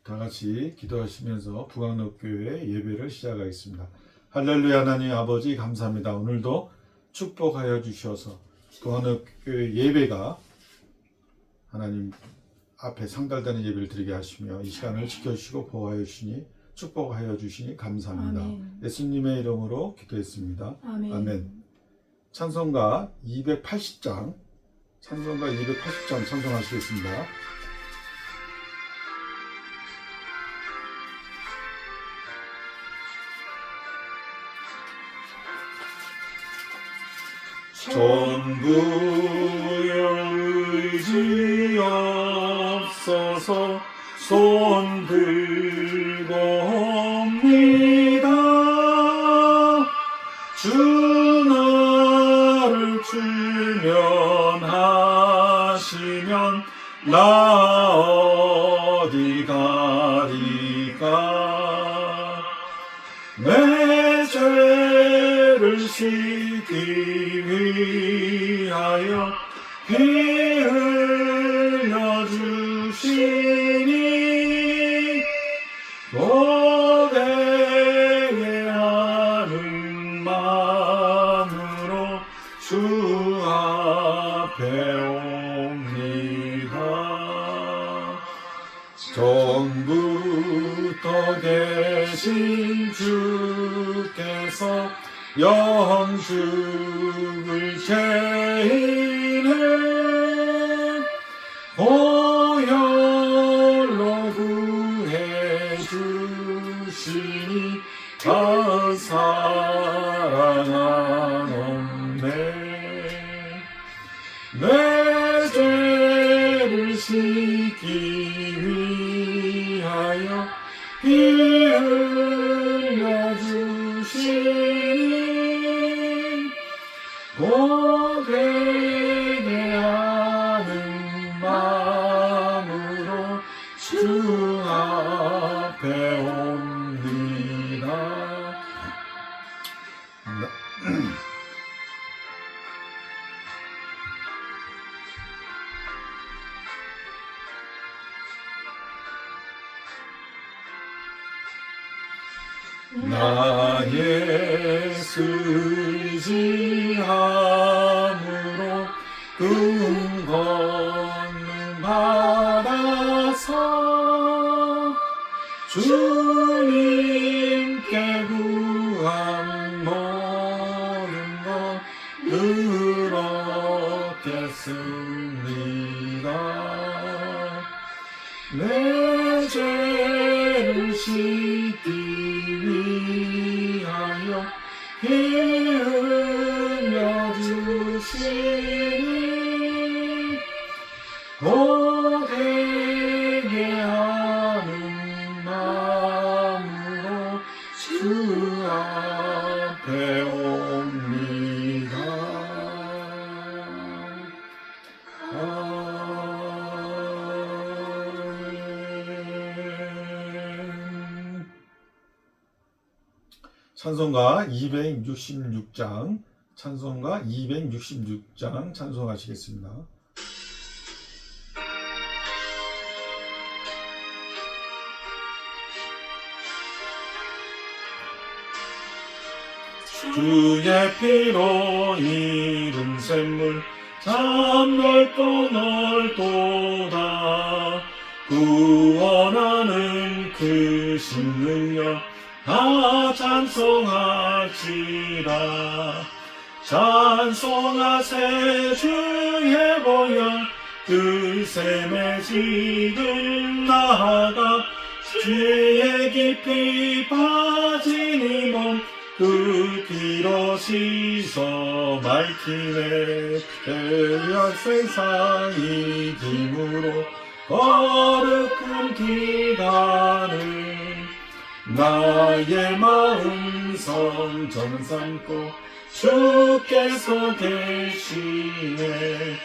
다 같이 기도하시면서 부강록교회 예배를 시작하겠습니다. 할렐루야. 하나님 아버지 감사합니다. 오늘도 축복하여 주셔서 부강록교회 예배가 하나님 앞에 상달되는 예배를 드리게 하시며 이 시간을 지켜주시고 보호하여 주시니 축복하여 주시니 감사합니다. 아멘. 예수님의 이름으로 기도했습니다. 아멘. 아멘. 찬송가 280장 찬송하시겠습니다. 전부의 의지 없어서 손 들고 옵니다. 주 나를 출면하시면 나 어디 가리까. 내 죄를 씻기 위하여 피 흘려 주시니 고백의 하는 마음으로 주 앞에 옵니다. 전부터 계신 주께서 영죽을 죄인을 보혈로 구해 주시니 더 사랑하옵네. 내 죄를 씻기 위하여 피 흘려 주시니 고백의 하는 마음으로 주 앞에 옵니다. 나 예수 의지함으로 구원을 받아서 주님께 구한 모든 것 누렸겠습니다. 내 죄를 씻기 위하여 피 흘려 주시니 고백의 하는 마음으로 주 앞에 옵니다. 찬송가 266장 찬송하시겠습니다. 주의 피로 이룬 샘물 참 넓고 넓도다. 구원하는 크신 능력 다 찬송하지라. 찬송하세 주의 보혈 그 샘에 지금 나아가 죄에 깊이 빠진 이 몸 그 피로 씻어 밝히네. 죄악 세상 이김으로 거룩한 기간을 나의 마음 성전 삼고 주께서 계시네.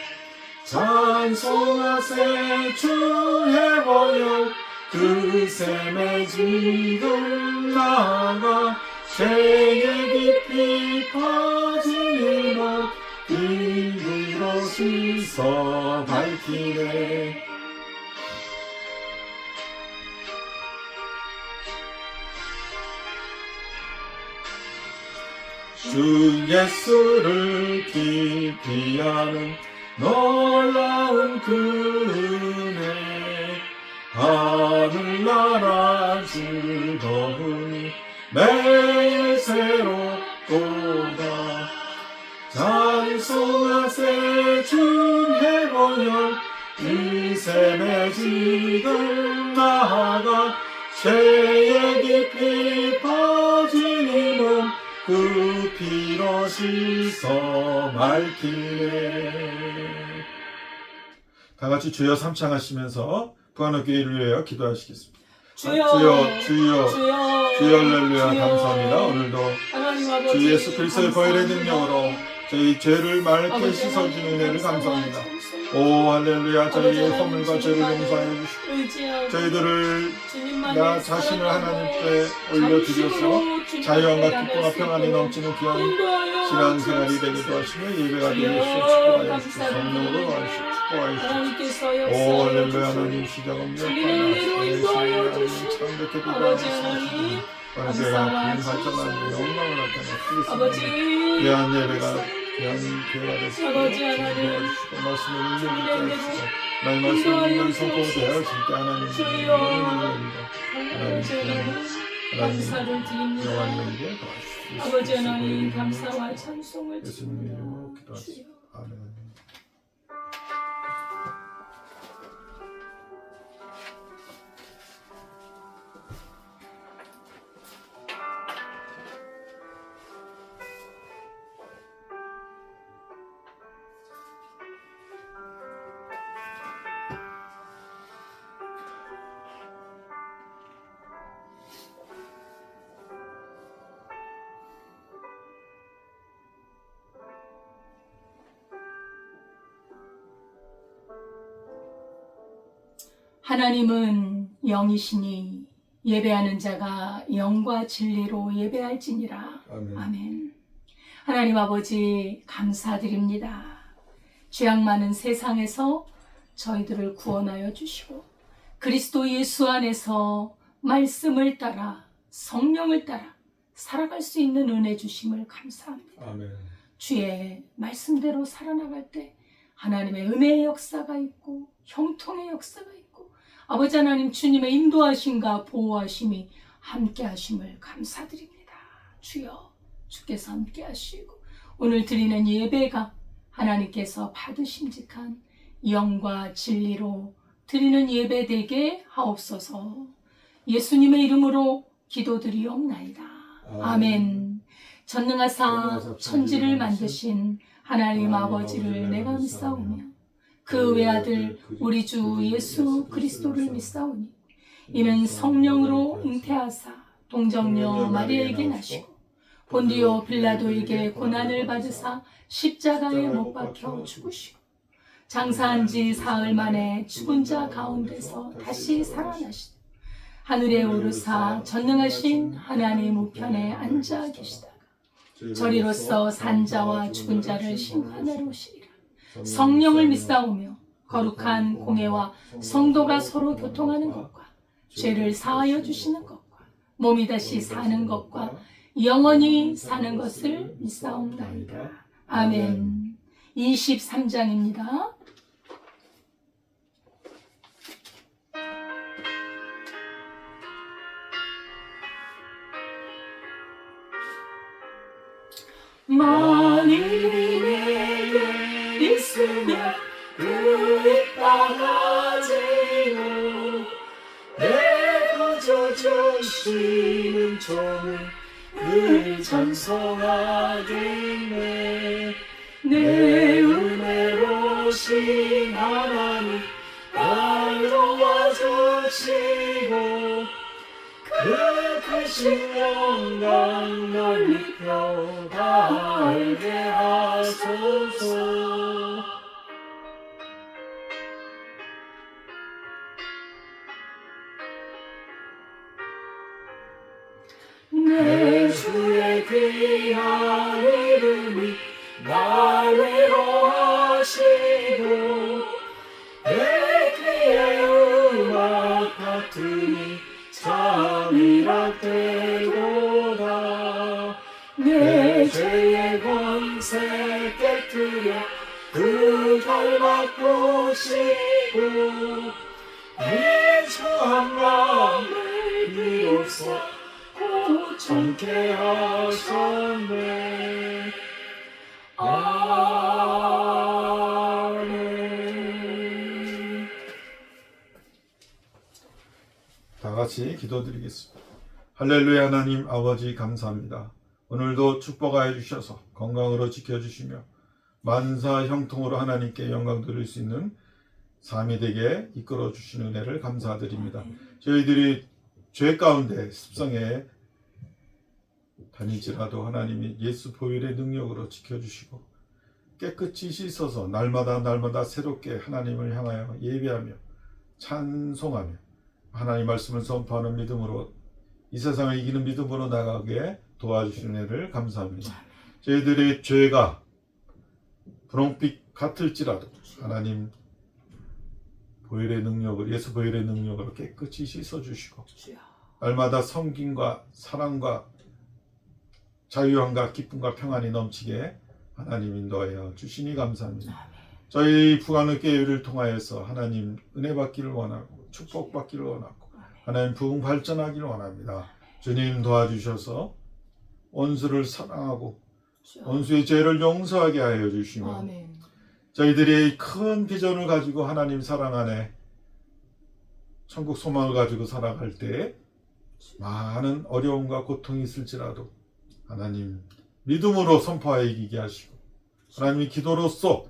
찬송하세 주의 보혈 그 샘에 지금 나아가 죄에 깊이 빠진 이몸 이리로 씻어 밝히네. 주 예수를 깊이 아는 놀라운 그 은혜 하늘나라 즐거움이 매일 새롭도다 찬송하세 주 해보여 이 샘의 지금 나아가 죄의 깊이 빠진 이 몸 그 피로 씻어 맑히네. 다같이 주여 삼창하시면서 부활교회를 위하여 기도하시겠습니다. 주여 할렐루야 감사합니다. 오늘도 주 예수 그리스도의 보혈의 능력으로 저희 죄를 맑게 씻어주는 은혜를 감사합니다. 오 할렐루야. 저희의 허물과 죄를 용서하여 주시고 저희들을 나 자신을 하나님께 올려드려서 자유함과 기쁨과 평안이 넘치는 귀한 지난 생활이 되게 도와주시며 예배가 되게 축복하여 주시고 성령으로 축복하여 주시고 오 할렐루야. 하나님 시작 없는 참되게 기도하겠습니다. 제가 긴 발전하는 영광을 나타내시겠습니다. 귀한 예배가 귀한 교회가 되시고 도와주시고 말씀을 읽게 하시고 나의 말씀을 읽는 성공을 되어질 때 하나님 감사를 드립니다. 아버지 하나님 감사와 찬송을 예수님의 이름으로 기도하시고 아멘. 하나님은 영이시니 예배하는 자가 영과 진리로 예배할지니라. 아멘. 아멘. 하나님 아버지 감사드립니다. 죄악 많은 세상에서 저희들을 구원하여 주시고 그리스도 예수 안에서 말씀을 따라 성령을 따라 살아갈 수 있는 은혜 주심을 감사합니다. 아멘. 주의 말씀대로 살아나갈 때 하나님의 은혜의 역사가 있고 형통의 역사가 있고 아버지 하나님 주님의 인도하심과 보호하심이 함께 하심을 감사드립니다. 주여 주께서 함께 하시고 오늘 드리는 예배가 하나님께서 받으심직한 영과 진리로 드리는 예배 되게 하옵소서. 예수님의 이름으로 기도드리옵나이다. 아멘. 전능하사 천지를 만드신 하나님 아버지를 내가 믿사오며 그 외아들 우리 주 예수 그리스도를 믿사오니 이는 성령으로 잉태하사 동정녀 마리아에게 나시고 본디오 빌라도에게 고난을 받으사 십자가에 못 박혀 죽으시고 장사한 지 사흘 만에 죽은 자 가운데서 다시 살아나시고 하늘에 오르사 전능하신 하나님 우편에 앉아 계시다가 저리로서 산자와 죽은 자를 심판하러 오시리라. 성령을 믿사오며 거룩한 공회와 성도가 서로 교통하는 것과 죄를 사하여 주시는 것과 몸이 다시 사는 것과 영원히 사는 것을 믿사옵나이다. 아멘. 23장입니다. 만일이 내게 있으면 그 땅가지고 내가 져주시는 종을 늘 찬송하겠네. 내 은혜로신 하나님 날 도와주시고 그 크신 영광 널리 펴다 알게 하소서. 내 주의 귀한 이름이 날 위로하시고 내 귀의 음악 같으니 잠이라 되도다. 내 죄 바꾸시고 내 처한 마음을 비로소 고쳐게 하셨네. 아멘. 다 같이 기도드리겠습니다. 할렐루야. 하나님 아버지 감사합니다. 오늘도 축복하여 주셔서 건강으로 지켜주시며 만사 형통으로 하나님께 영광 드릴 수 있는 삶이 되게 이끌어 주시는 은혜를 감사드립니다. 저희들이 죄 가운데 습성에 다닐지라도 하나님이 예수 보혈의 능력으로 지켜주시고 깨끗이 씻어서 날마다 새롭게 하나님을 향하여 예배하며 찬송하며 하나님 말씀을 선포하는 믿음으로 이 세상을 이기는 믿음으로 나가게 도와주시는 은혜를 감사합니다. 저희들의 죄가 분홍빛 같을지라도 하나님 보혈의 능력을, 예수 보혈의 능력으로 깨끗이 씻어주시고 날마다 섬김과 사랑과 자유함과 기쁨과 평안이 넘치게 하나님 인도하여 주시니 감사합니다. 저희 부관의교회를 통하여서 하나님 은혜 받기를 원하고 축복 받기를 원하고 하나님 부흥 발전하기를 원합니다. 주님 도와주셔서 원수를 사랑하고 원수의 죄를 용서하게 하여 주시며 아멘. 저희들이 큰 비전을 가지고 하나님 사랑 안에 천국 소망을 가지고 살아갈 때 많은 어려움과 고통이 있을지라도 하나님 믿음으로 선포하여 이기게 하시고 하나님이 기도로써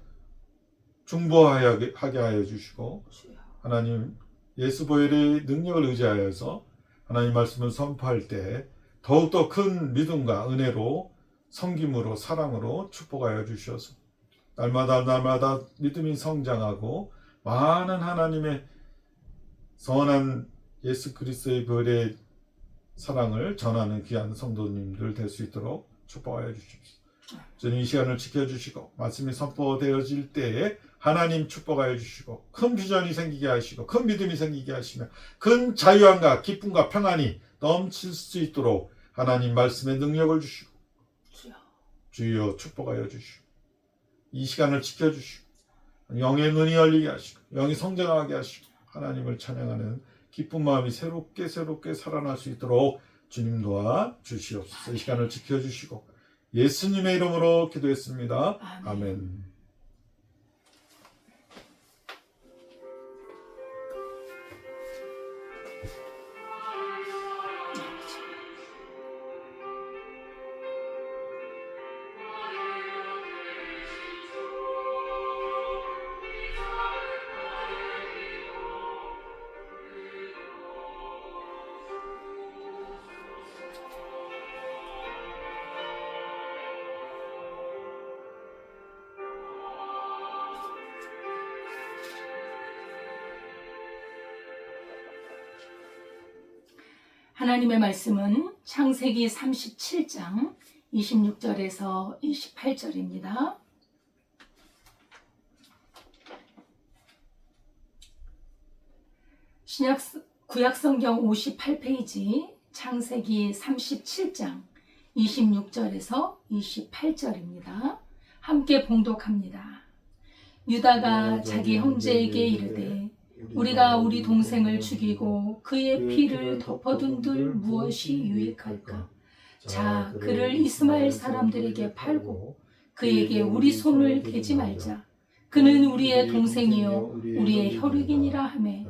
중보하게 하여 주시고 하나님 예수 보혈의 능력을 의지하여서 하나님 말씀을 선포할 때 더욱더 큰 믿음과 은혜로 섬김으로 사랑으로 축복하여 주셔서 날마다 믿음이 성장하고 많은 하나님의 선한 예수 그리스도의 보혈의 사랑을 전하는 귀한 성도님들 될 수 있도록 축복하여 주십시오. 주님 이 시간을 지켜주시고 말씀이 선포되어질 때에 하나님 축복하여 주시고 큰 비전이 생기게 하시고 큰 믿음이 생기게 하시며 큰 자유함과 기쁨과 평안이 넘칠 수 있도록 하나님 말씀의 능력을 주시고 주여 축복하여 주시고 이 시간을 지켜주시고 영의 눈이 열리게 하시고 영이 성장하게 하시고 하나님을 찬양하는 기쁜 마음이 새롭게 살아날 수 있도록 주님 도와 주시옵소서. 이 시간을 지켜주시고 예수님의 이름으로 기도했습니다. 아멘. 하나님의 말씀은 창세기 37장 26절에서 28절입니다. 구약성경 58페이지 창세기 37장 26절에서 28절입니다. 함께 봉독합니다. 유다가 자기 형제에게 이르되 우리가 우리 동생을 죽이고 그의 피를 덮어둔들 무엇이 유익할까? 자, 그를 이스마엘 사람들에게 팔고 그에게 우리 손을 대지 말자. 그는 우리의 동생이요 우리의 혈육이니라 하매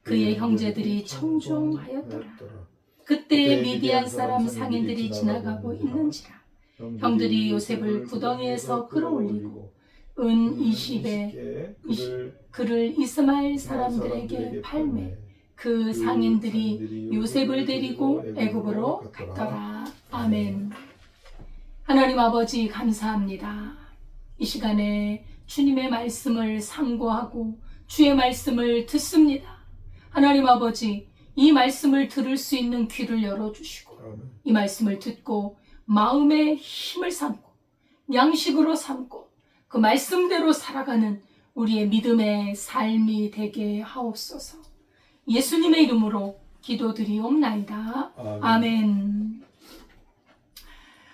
그의 형제들이 청종하였더라. 그때 미디안 사람 상인들이 지나가고 있는지라 형들이 요셉을 구덩이에서 끌어올리고 은 20에 그를 이스마엘 사람들에게 팔매 그 상인들이 요셉을 데리고 애굽으로 갔더라. 아멘. 하나님 아버지 감사합니다. 이 시간에 주님의 말씀을 상고하고 주의 말씀을 듣습니다. 하나님 아버지 이 말씀을 들을 수 있는 귀를 열어주시고 이 말씀을 듣고 마음의 힘을 삼고 양식으로 삼고 그 말씀대로 살아가는 우리의 믿음의 삶이 되게 하옵소서. 예수님의 이름으로 기도드리옵나이다. 아멘.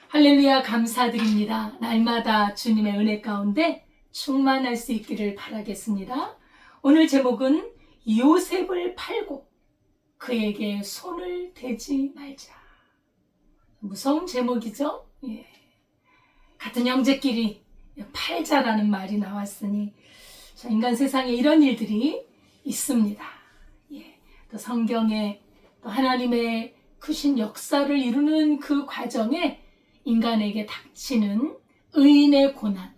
할렐루야. 감사드립니다. 날마다 주님의 은혜 가운데 충만할 수 있기를 바라겠습니다. 오늘 제목은 요셉을 팔고 그에게 손을 대지 말자. 무서운 제목이죠? 예. 같은 형제끼리 팔자라는 말이 나왔으니 인간 세상에 이런 일들이 있습니다. 예. 또 성경에 또 하나님의 크신 역사를 이루는 그 과정에 인간에게 닥치는 의인의 고난,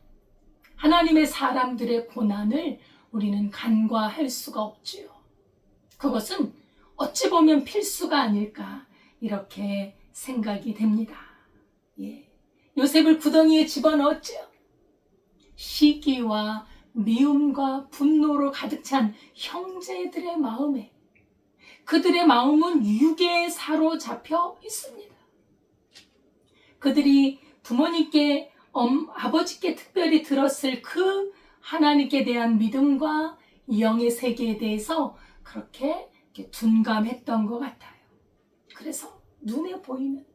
하나님의 사람들의 고난을 우리는 간과할 수가 없지요. 그것은 어찌 보면 필수가 아닐까 이렇게 생각이 됩니다. 예. 요셉을 구덩이에 집어넣었죠. 시기와 미움과 분노로 가득 찬 형제들의 마음에 그들의 마음은 유괴에 사로잡혀 있습니다. 그들이 부모님께 아버지께 특별히 들었을 그 하나님께 대한 믿음과 영의 세계에 대해서 그렇게 둔감했던 것 같아요. 그래서 눈에 보이는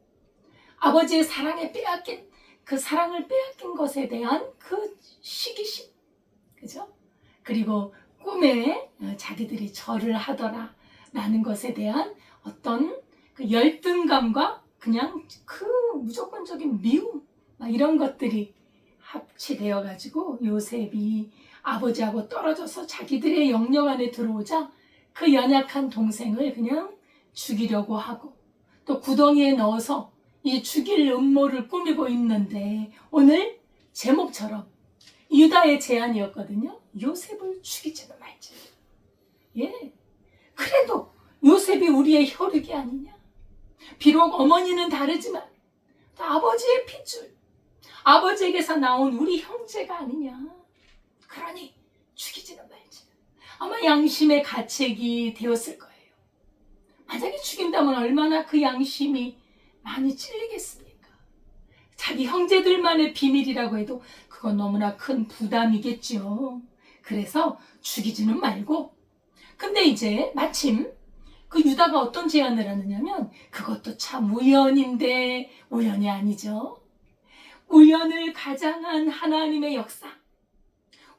아버지의 사랑에 빼앗긴 그 사랑을 빼앗긴 것에 대한 그 시기심, 그죠? 그리고 꿈에 자기들이 절을 하더라 라는 것에 대한 어떤 그 열등감과 그냥 그 무조건적인 미움 이런 것들이 합치되어 가지고 요셉이 아버지하고 떨어져서 자기들의 영역 안에 들어오자 그 연약한 동생을 그냥 죽이려고 하고 또 구덩이에 넣어서 이 죽일 음모를 꾸미고 있는데 오늘 제목처럼 유다의 제안이었거든요. 요셉을 죽이지는 말지. 예. 그래도 요셉이 우리의 혈육이 아니냐. 비록 어머니는 다르지만 또 아버지의 핏줄, 아버지에게서 나온 우리 형제가 아니냐. 그러니 죽이지는 말지. 아마 양심의 가책이 되었을 거예요. 만약에 죽인다면 얼마나 그 양심이 많이 찔리겠습니까? 자기 형제들만의 비밀이라고 해도 그건 너무나 큰 부담이겠죠. 그래서 죽이지는 말고. 근데 이제 마침 그 유다가 어떤 제안을 하느냐면 그것도 참 우연인데 우연이 아니죠. 우연을 가장한 하나님의 역사.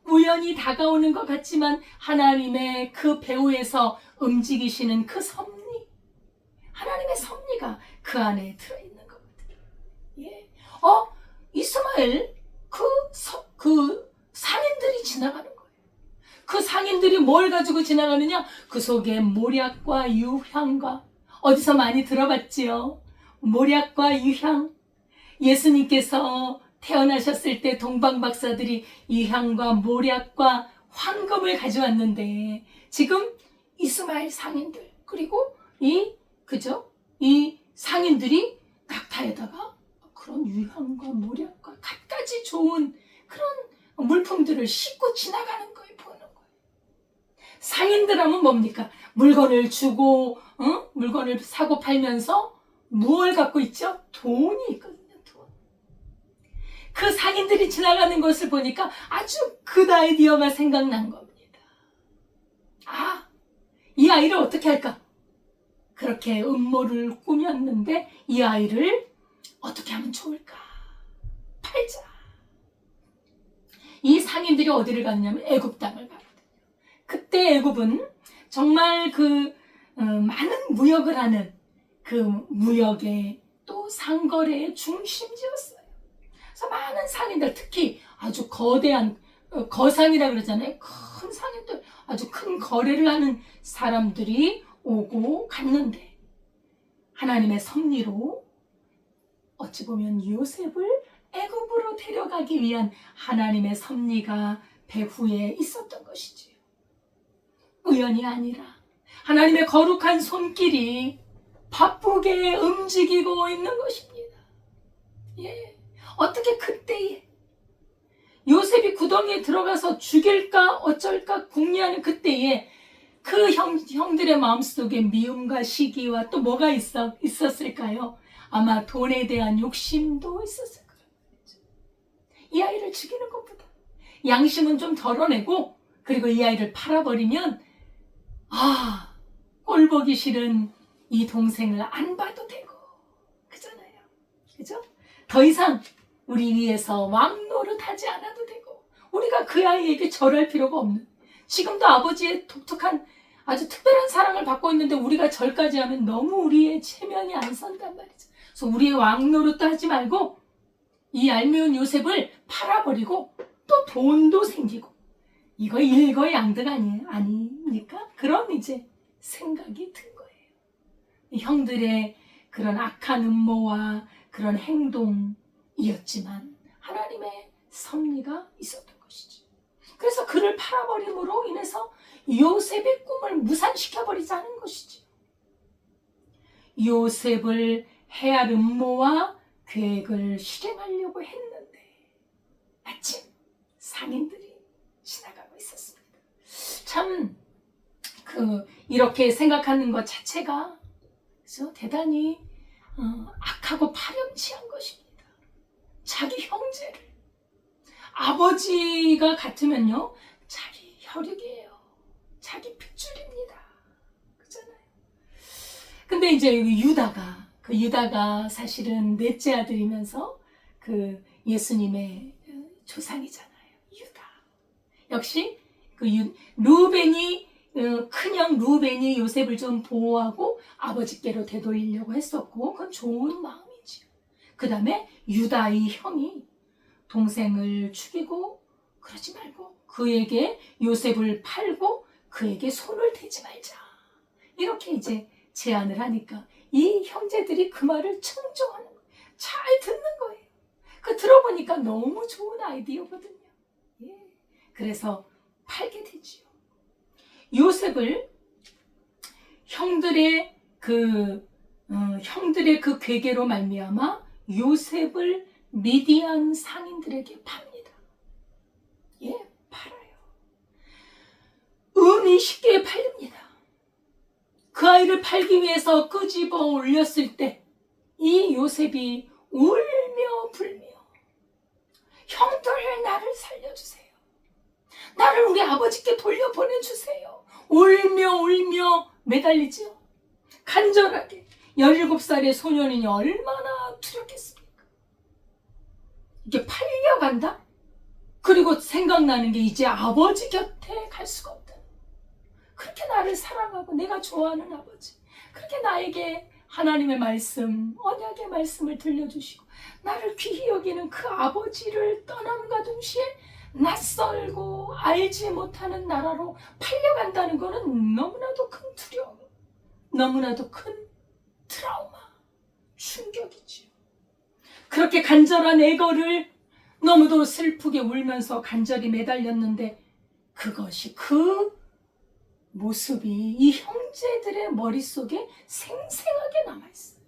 우연히 다가오는 것 같지만 하나님의 그 배후에서 움직이시는 그 섭리. 하나님의 섭리가 그 안에 들어있는 거거든요. 예. 이스마엘 그 상인들이 지나가는 거예요. 그 상인들이 뭘 가지고 지나가느냐? 그 속에 모략과 유향과 어디서 많이 들어봤지요? 모략과 유향. 예수님께서 태어나셨을 때 동방박사들이 유향과 모략과 황금을 가져왔는데 지금 이스마엘 상인들 그리고 이 상인들이 낙타에다가 그런 유향과 모략과 갖가지 좋은 그런 물품들을 싣고 지나가는 거예요. 보는 거예요. 상인들 하면 뭡니까? 물건을 주고 물건을 사고 팔면서 무엇을 갖고 있죠? 돈이 있거든요. 돈. 그 상인들이 지나가는 것을 보니까 아주 굿 아이디어가 생각난 겁니다. 이 아이를 어떻게 할까? 그렇게 음모를 꾸몄는데 이 아이를 어떻게 하면 좋을까? 팔자. 이 상인들이 어디를 가느냐면 애굽 땅을 가거든요. 그때 애굽은 정말 많은 무역을 하는 그 무역의 또 상거래의 중심지였어요. 그래서 많은 상인들, 특히 아주 거대한 거상이라 그러잖아요. 큰 상인들, 아주 큰 거래를 하는 사람들이 오고 갔는데 하나님의 섭리로 어찌 보면 요셉을 애굽으로 데려가기 위한 하나님의 섭리가 배후에 있었던 것이지요. 우연이 아니라 하나님의 거룩한 손길이 바쁘게 움직이고 있는 것입니다. 예. 어떻게 그때에 요셉이 구덩이에 들어가서 죽일까 어쩔까 궁리하는 그때에 그 형들의 마음속에 미움과 시기와 또 뭐가 있었을까요? 아마 돈에 대한 욕심도 있었을 거예요. 이 아이를 죽이는 것보다 양심은 좀 덜어내고 그리고 이 아이를 팔아버리면 꼴 보기 싫은 이 동생을 안 봐도 되고 그잖아요. 그죠? 더 이상 우리 위에서 왕 노릇하지 않아도 되고 우리가 그 아이에게 절할 필요가 없는, 지금도 아버지의 독특한 아주 특별한 사랑을 받고 있는데 우리가 절까지 하면 너무 우리의 체면이 안 선단 말이죠. 그래서 우리의 왕 노릇도 하지 말고 이 얄미운 요셉을 팔아버리고 또 돈도 생기고, 이거 일거양득 아닙니까? 그런 이제 생각이 든 거예요. 형들의 그런 악한 음모와 그런 행동이었지만 하나님의 섭리가 있었던 것이죠. 그래서 그를 팔아버림으로 인해서 요셉의 꿈을 무산시켜버리자는 것이죠. 요셉을 해할 음모와 계획을 실행하려고 했는데 마침 상인들이 지나가고 있었습니다. 참 이렇게 생각하는 것 자체가 그래서 대단히 악하고 파렴치한 것입니다. 자기 형제를, 아버지가 같으면요 자기 혈육이에요. 자기 핏줄입니다. 그렇잖아요. 근데 이제 유다가 사실은 넷째 아들이면서 그 예수님의 조상이잖아요. 유다. 역시 루벤이 큰형 루벤이 요셉을 좀 보호하고 아버지께로 되돌리려고 했었고, 그건 좋은 마음이죠. 그 다음에 유다의 형이 동생을 죽이고 그러지 말고 그에게 요셉을 팔고 그에게 손을 대지 말자, 이렇게 이제 제안을 하니까 이 형제들이 그 말을 청정하는 거예요. 잘 듣는 거예요. 들어보니까 너무 좋은 아이디어거든요. 예. 그래서 팔게 되지요. 요셉을 형들의 그 괴계로 말미암아 요셉을 미디안 상인들에게 팝니다. 예, 팔아요. 은이 쉽게 팔립니다. 그 아이를 팔기 위해서 끄집어 올렸을 때 이 요셉이 울며 불며, 형들 나를 살려주세요. 나를 우리 아버지께 돌려보내주세요. 울며 매달리지요. 간절하게. 17살의 소년이니 얼마나 두렵겠습니까? 이게 팔려간다? 그리고 생각나는 게 이제 아버지 곁에 갈 수가 없다. 그렇게 나를 사랑하고 내가 좋아하는 아버지, 그렇게 나에게 하나님의 말씀, 언약의 말씀을 들려주시고 나를 귀히 여기는 그 아버지를 떠남과 동시에 낯설고 알지 못하는 나라로 팔려간다는 것은 너무나도 큰 두려움, 너무나도 큰 트라우마, 충격이지요. 그렇게 간절한 애거를 너무도 슬프게 울면서 간절히 매달렸는데 그것이, 그 모습이 이 형제들의 머릿속에 생생하게 남아있어요.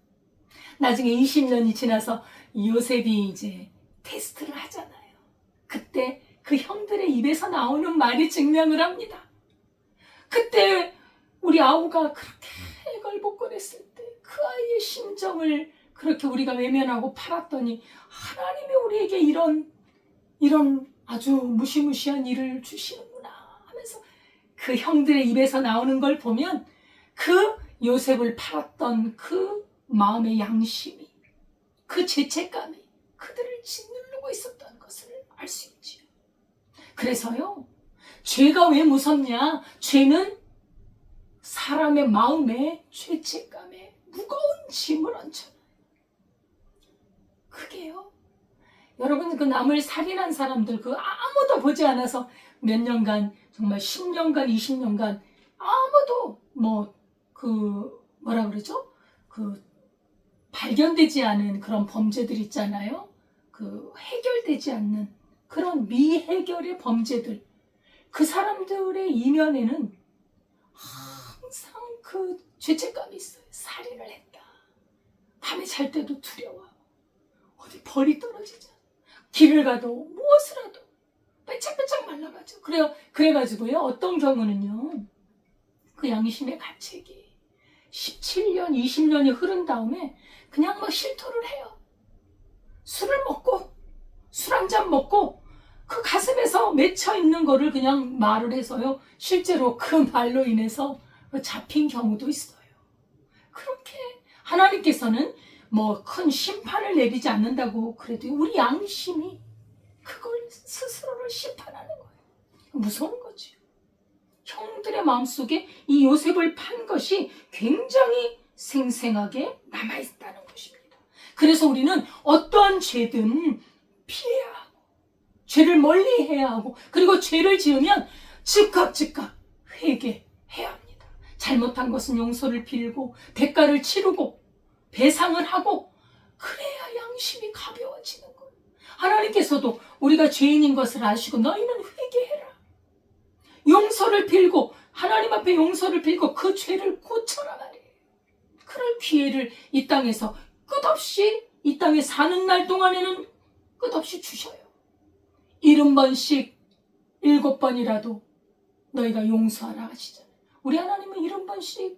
나중에 20년이 지나서 요셉이 이제 테스트를 하잖아요. 그때 그 형들의 입에서 나오는 말이 증명을 합니다. 그때 우리 아우가 그렇게 애걸복걸했을 때 그 아이의 심정을 그렇게 우리가 외면하고 팔았더니 하나님이 우리에게 이런 아주 무시무시한 일을 주시는구나 하면서 그 형들의 입에서 나오는 걸 보면 그 요셉을 팔았던 그 마음의 양심이, 그 죄책감이 그들을 짓누르고 있었던 것을 알 수 있지요. 그래서요, 죄가 왜 무섭냐? 죄는 사람의 마음에 죄책감에 무거운 짐을 얹혀놔요. 그게요, 여러분, 그 남을 살인한 사람들, 그 아무도 보지 않아서 몇 년간, 정말 10년간 20년간 아무도 발견되지 않은 그런 범죄들 있잖아요. 해결되지 않는 그런 미해결의 범죄들, 그 사람들의 이면에는 항상 그 죄책감이 있어요. 살인을 했다. 밤에 잘 때도 두려워. 어디 벌이 떨어지자. 길을 가도 무엇을 하도 빼짝빼짝 말라가지고. 그래가지고요, 어떤 경우는요, 그 양심의 가책이 17년, 20년이 흐른 다음에 그냥 막 실토를 해요. 술을 먹고, 술 한 잔 먹고, 그 가슴에서 맺혀 있는 거를 그냥 말을 해서요, 실제로 그 말로 인해서 잡힌 경우도 있어요. 그렇게 하나님께서는 큰 심판을 내리지 않는다고 그래도 우리 양심이 그걸 스스로를 심판하는 거예요. 무서운 거죠. 형들의 마음속에 이 요셉을 판 것이 굉장히 생생하게 남아있다는 것입니다. 그래서 우리는 어떠한 죄든 피해야 하고 죄를 멀리해야 하고 그리고 죄를 지으면 즉각 회개해야 합니다. 잘못한 것은 용서를 빌고 대가를 치르고 배상을 하고 그래야 양심이 가벼워지는 거예요. 하나님께서도 우리가 죄인인 것을 아시고 너희는 회개해라. 용서를 빌고 하나님 앞에 용서를 빌고 그 죄를 고쳐라 말이에요. 그럴 기회를 이 땅에서 끝없이 이 땅에 사는 날 동안에는 끝없이 주셔요. 70번씩 7번이라도 너희가 용서하라 하시잖아요. 우리 하나님은 70번씩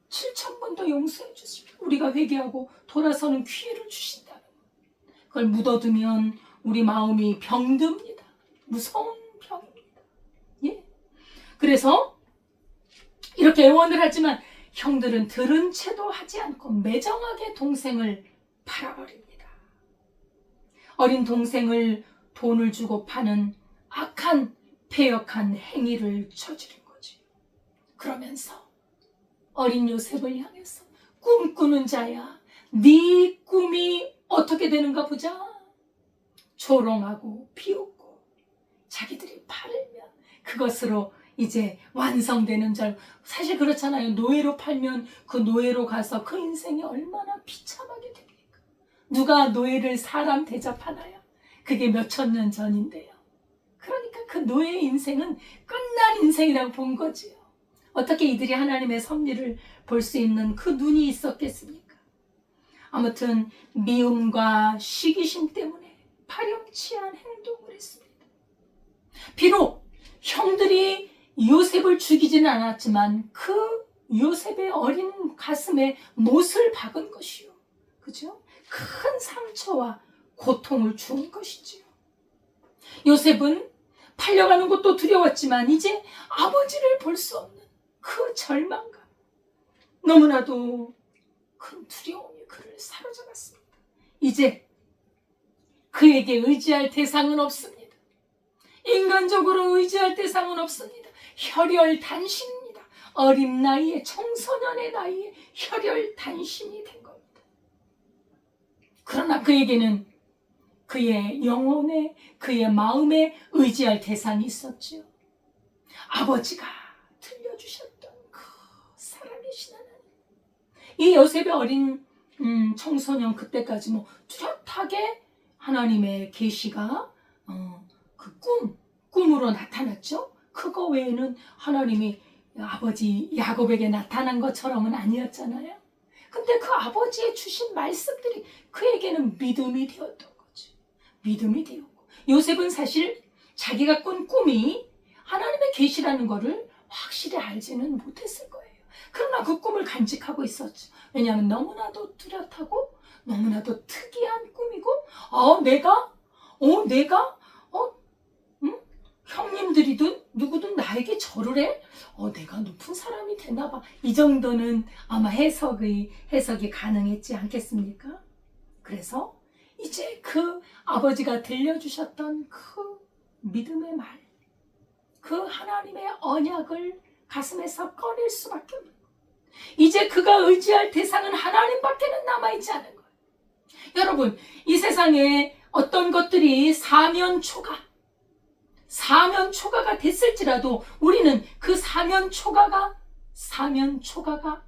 7000번도 용서해 주십니다. 우리가 회개하고 돌아서는 기회를 주신다는 거예요. 그걸 묻어두면 우리 마음이 병듭니다. 무서운 병입니다. 예? 그래서 이렇게 애원을 하지만 형들은 들은 채도 하지 않고 매정하게 동생을 팔아버립니다. 어린 동생을 돈을 주고 파는 악한 패역한 행위를 저지른 거지. 그러면서 어린 요셉을 향해서 꿈꾸는 자야 네 꿈이 어떻게 되는가 보자. 조롱하고 비웃고 자기들이 팔면 그것으로 이제 완성되는 줄 알고. 사실 그렇잖아요. 노예로 팔면 그 노예로 가서 그 인생이 얼마나 비참하게 됩니까? 누가 노예를 사람 대접하나요? 그게 몇천 년 전인데요. 그러니까 그 노예의 인생은 끝난 인생이라고 본 거지요. 어떻게 이들이 하나님의 섭리를 볼 수 있는 그 눈이 있었겠습니까? 아무튼 미움과 시기심 때문에 파렴치한 행동을 했습니다. 비록 형들이 요셉을 죽이지는 않았지만 그 요셉의 어린 가슴에 못을 박은 것이요. 그죠? 큰 상처와 고통을 준 것이지요. 요셉은 팔려가는 것도 두려웠지만 이제 아버지를 볼 수 없는 그 절망감, 너무나도 큰 두려움이 그를 사로잡았습니다. 이제 그에게 의지할 대상은 없습니다. 인간적으로 의지할 대상은 없습니다. 혈혈단신입니다. 어린 나이에 청소년의 나이에 혈혈단신이 된 겁니다. 그러나 그에게는 그의 영혼에 그의 마음에 의지할 대상이 있었죠. 아버지가 들려주셨던 그 살아계신 하나님. 이 요셉의 어린 청소년 그때까지 뭐 뚜렷하게 하나님의 계시가 그 꿈으로 나타났죠. 그거 외에는 하나님이 아버지 야곱에게 나타난 것처럼은 아니었잖아요. 근데 그 아버지의 주신 말씀들이 그에게는 믿음이 되었던 거죠. 믿음이 되었고 요셉은 사실 자기가 꾼 꿈이 하나님의 계시라는 거를 확실히 알지는 못했을 거예요. 그러나 그 꿈을 간직하고 있었죠. 왜냐하면 너무나도 뚜렷하고 너무나도 특이한 꿈이고 내가 형님들이든 누구든 나에게 절을 해? 내가 높은 사람이 되나 봐. 이 정도는 아마 해석이 가능했지 않겠습니까? 그래서 이제 그 아버지가 들려주셨던 그 믿음의 말, 그 하나님의 언약을 가슴에서 꺼낼 수밖에 없는 거예요. 이제 그가 의지할 대상은 하나님밖에는 남아있지 않은 거예요. 여러분, 이 세상에 어떤 것들이 사면초가가 됐을지라도 우리는 그 사면초가가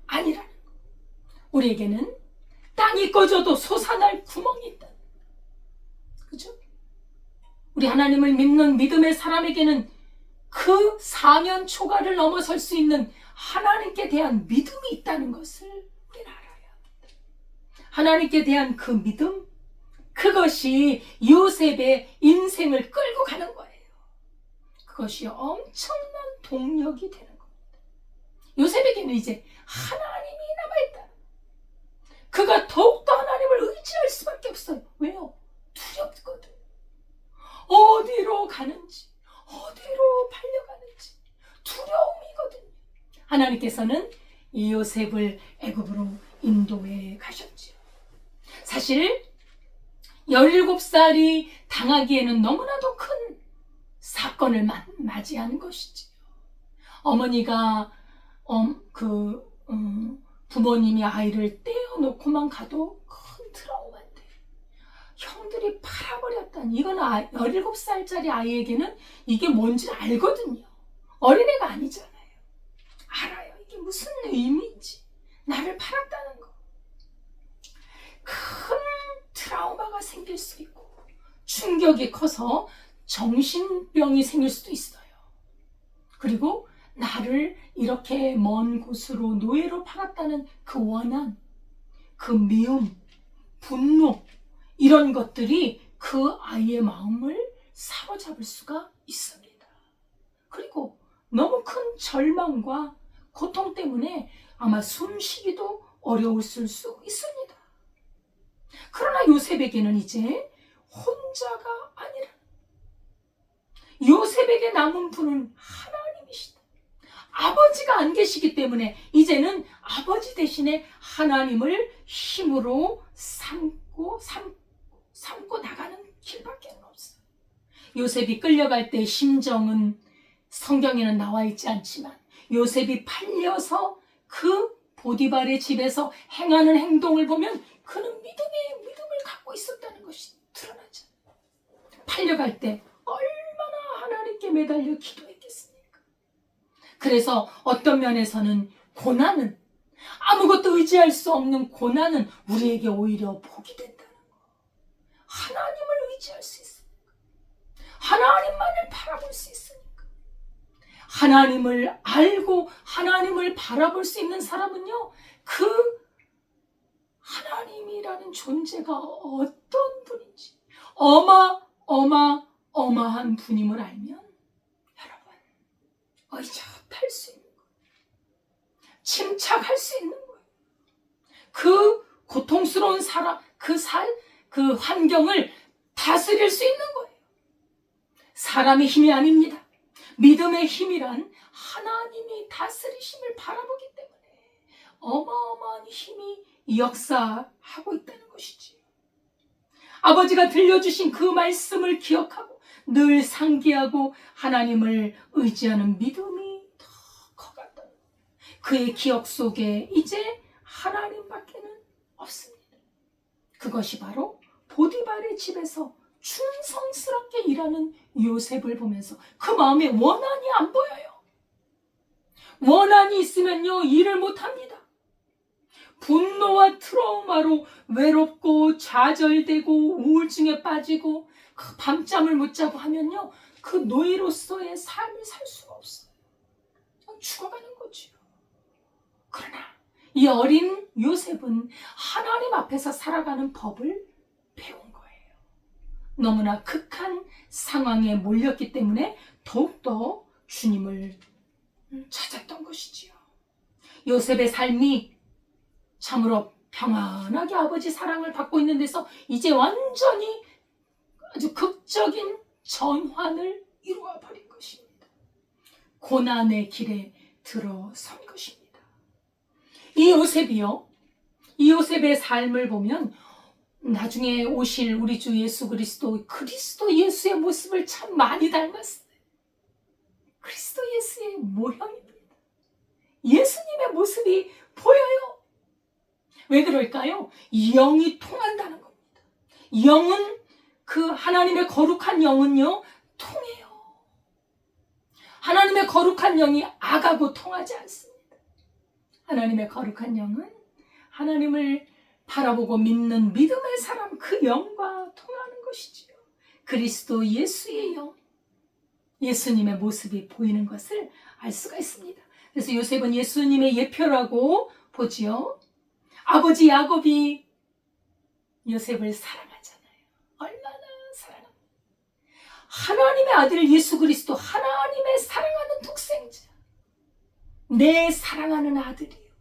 아니라는 거예요. 우리에게는 땅이 꺼져도 솟아날 구멍이 있다. 그죠? 우리 하나님을 믿는 믿음의 사람에게는 그 사면초가를 넘어설 수 있는 하나님께 대한 믿음이 있다는 것을 우리는 알아야 합니다. 하나님께 대한 그 믿음, 그것이 요셉의 인생을 끌고 가는 거예요. 그것이 엄청난 동력이 되는 겁니다. 요셉에게는 이제 하나님이 남아있다. 그가 더욱더 하나님을 의지할 수밖에 없어요. 왜요? 두렵거든. 어디로 가는지, 어디로 팔려가는지 두려움이거든요. 하나님께서는 이 요셉을 애굽으로 인도해 가셨지요. 사실 17살이 당하기에는 너무나도 큰 사건을 맞이한 것이지요. 어머니가 부모님이 아이를 떼어놓고만 가도 큰 트라우마인데 형들이 팔아버렸다니, 이건 17살짜리 아이에게는 이게 뭔지 알거든요. 어린애가 아니잖아요. 알아요. 이게 무슨 의미인지. 나를 팔았다는 거. 큰 트라우마가 생길 수 있고 충격이 커서 정신병이 생길 수도 있어요. 그리고 나를 이렇게 먼 곳으로 노예로 팔았다는 그 원한, 그 미움, 분노, 이런 것들이 그 아이의 마음을 사로잡을 수가 있습니다. 그리고 너무 큰 절망과 고통 때문에 아마 숨쉬기도 어려웠을 수 있습니다. 그러나 요셉에게는 이제 혼자가 아니라 요셉에게 남은 분은 하나님이시다. 아버지가 안 계시기 때문에 이제는 아버지 대신에 하나님을 힘으로 삼고 나가는 길밖에 없어요. 요셉이 끌려갈 때 심정은 성경에는 나와 있지 않지만 요셉이 팔려서 그 보디발의 집에서 행하는 행동을 보면 그는 믿음을 갖고 있었다는 것이 드러나죠. 팔려갈 때 얼마나 하나님께 매달려 기도했겠습니까? 그래서 어떤 면에서는 고난은, 아무것도 의지할 수 없는 고난은 우리에게 오히려 복이 된다는 거. 하나님을 의지할 수 있으니까, 하나님만을 바라볼 수 있으니까, 하나님을 알고 하나님을 바라볼 수 있는 사람은요, 그 하나님이라는 존재가 어떤 분인지, 어마어마한 분임을 알면 여러분 의젓할 수 있는 거예요. 침착할 수 있는 거예요. 그 고통스러운 그 환경을 다스릴 수 있는 거예요. 사람의 힘이 아닙니다. 믿음의 힘이란 하나님이 다스리심을 바라보기 때문에 어마어마한 힘이 역사하고 있다는 것이지. 아버지가 들려주신 그 말씀을 기억하고 늘 상기하고 하나님을 의지하는 믿음이 더 커갔다는 거예요. 그의 기억 속에 이제 하나님밖에는 없습니다. 그것이 바로 보디발의 집에서 충성스럽게 일하는 요셉을 보면서 그 마음에 원한이 안 보여요. 원한이 있으면요, 일을 못합니다. 분노와 트라우마로 외롭고 좌절되고 우울증에 빠지고 그 밤잠을 못 자고 하면요, 그 노예로서의 삶을 살 수가 없어요. 죽어가는 거죠. 그러나 이 어린 요셉은 하나님 앞에서 살아가는 법을 배운 거예요. 너무나 극한 상황에 몰렸기 때문에 더욱더 주님을 찾았던 것이지요. 요셉의 삶이 참으로 평안하게 아버지 사랑을 받고 있는 데서 이제 완전히 아주 극적인 전환을 이루어 버린 것입니다. 고난의 길에 들어선 것입니다. 이 요셉의 삶을 보면 나중에 오실 우리 주 예수 그리스도 예수의 모습을 참 많이 닮았어요. 그리스도 예수의 모형입니다. 예수님의 모습이 보여요. 왜 그럴까요? 영이 통한다는 겁니다. 영은, 그 하나님의 거룩한 영은요, 통해요. 하나님의 거룩한 영이 악하고 통하지 않습니다. 하나님의 거룩한 영은 하나님을 바라보고 믿는 믿음의 사람, 그 영과 통하는 것이지요. 그리스도 예수의 영, 예수님의 모습이 보이는 것을 알 수가 있습니다. 그래서 요셉은 예수님의 예표라고 보지요. 아버지 야곱이 요셉을 사랑하잖아요. 얼마나 사랑합니다. 하나님의 아들 예수 그리스도, 하나님의 사랑하는 독생자, 내 사랑하는 아들이요,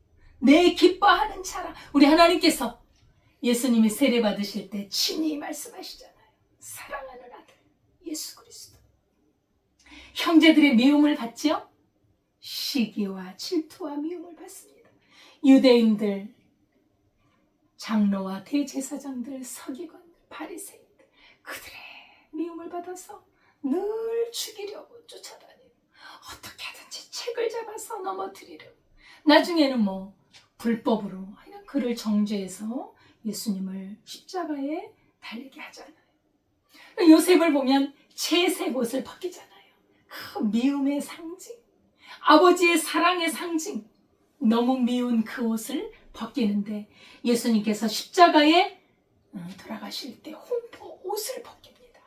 내 기뻐하는 자라. 우리 하나님께서 예수님이 세례 받으실 때 친히 말씀하시잖아요. 사랑하는 아들 예수 그리스도. 형제들의 미움을 받죠? 시기와 질투와 미움을 받습니다. 유대인들, 장로와 대제사장들, 서기관들, 바리새인, 그들의 미움을 받아서 늘 죽이려고 쫓아다니고 어떻게 하든지 책을 잡아서 넘어뜨리려고 나중에는 뭐 불법으로 그냥 그를 정죄해서 예수님을 십자가에 달리게 하잖아요. 요셉을 보면 채색 옷을 벗기잖아요. 그 미움의 상징, 아버지의 사랑의 상징, 너무 미운 그 옷을 벗기는데 예수님께서 십자가에 돌아가실 때 홍포 옷을 벗깁니다.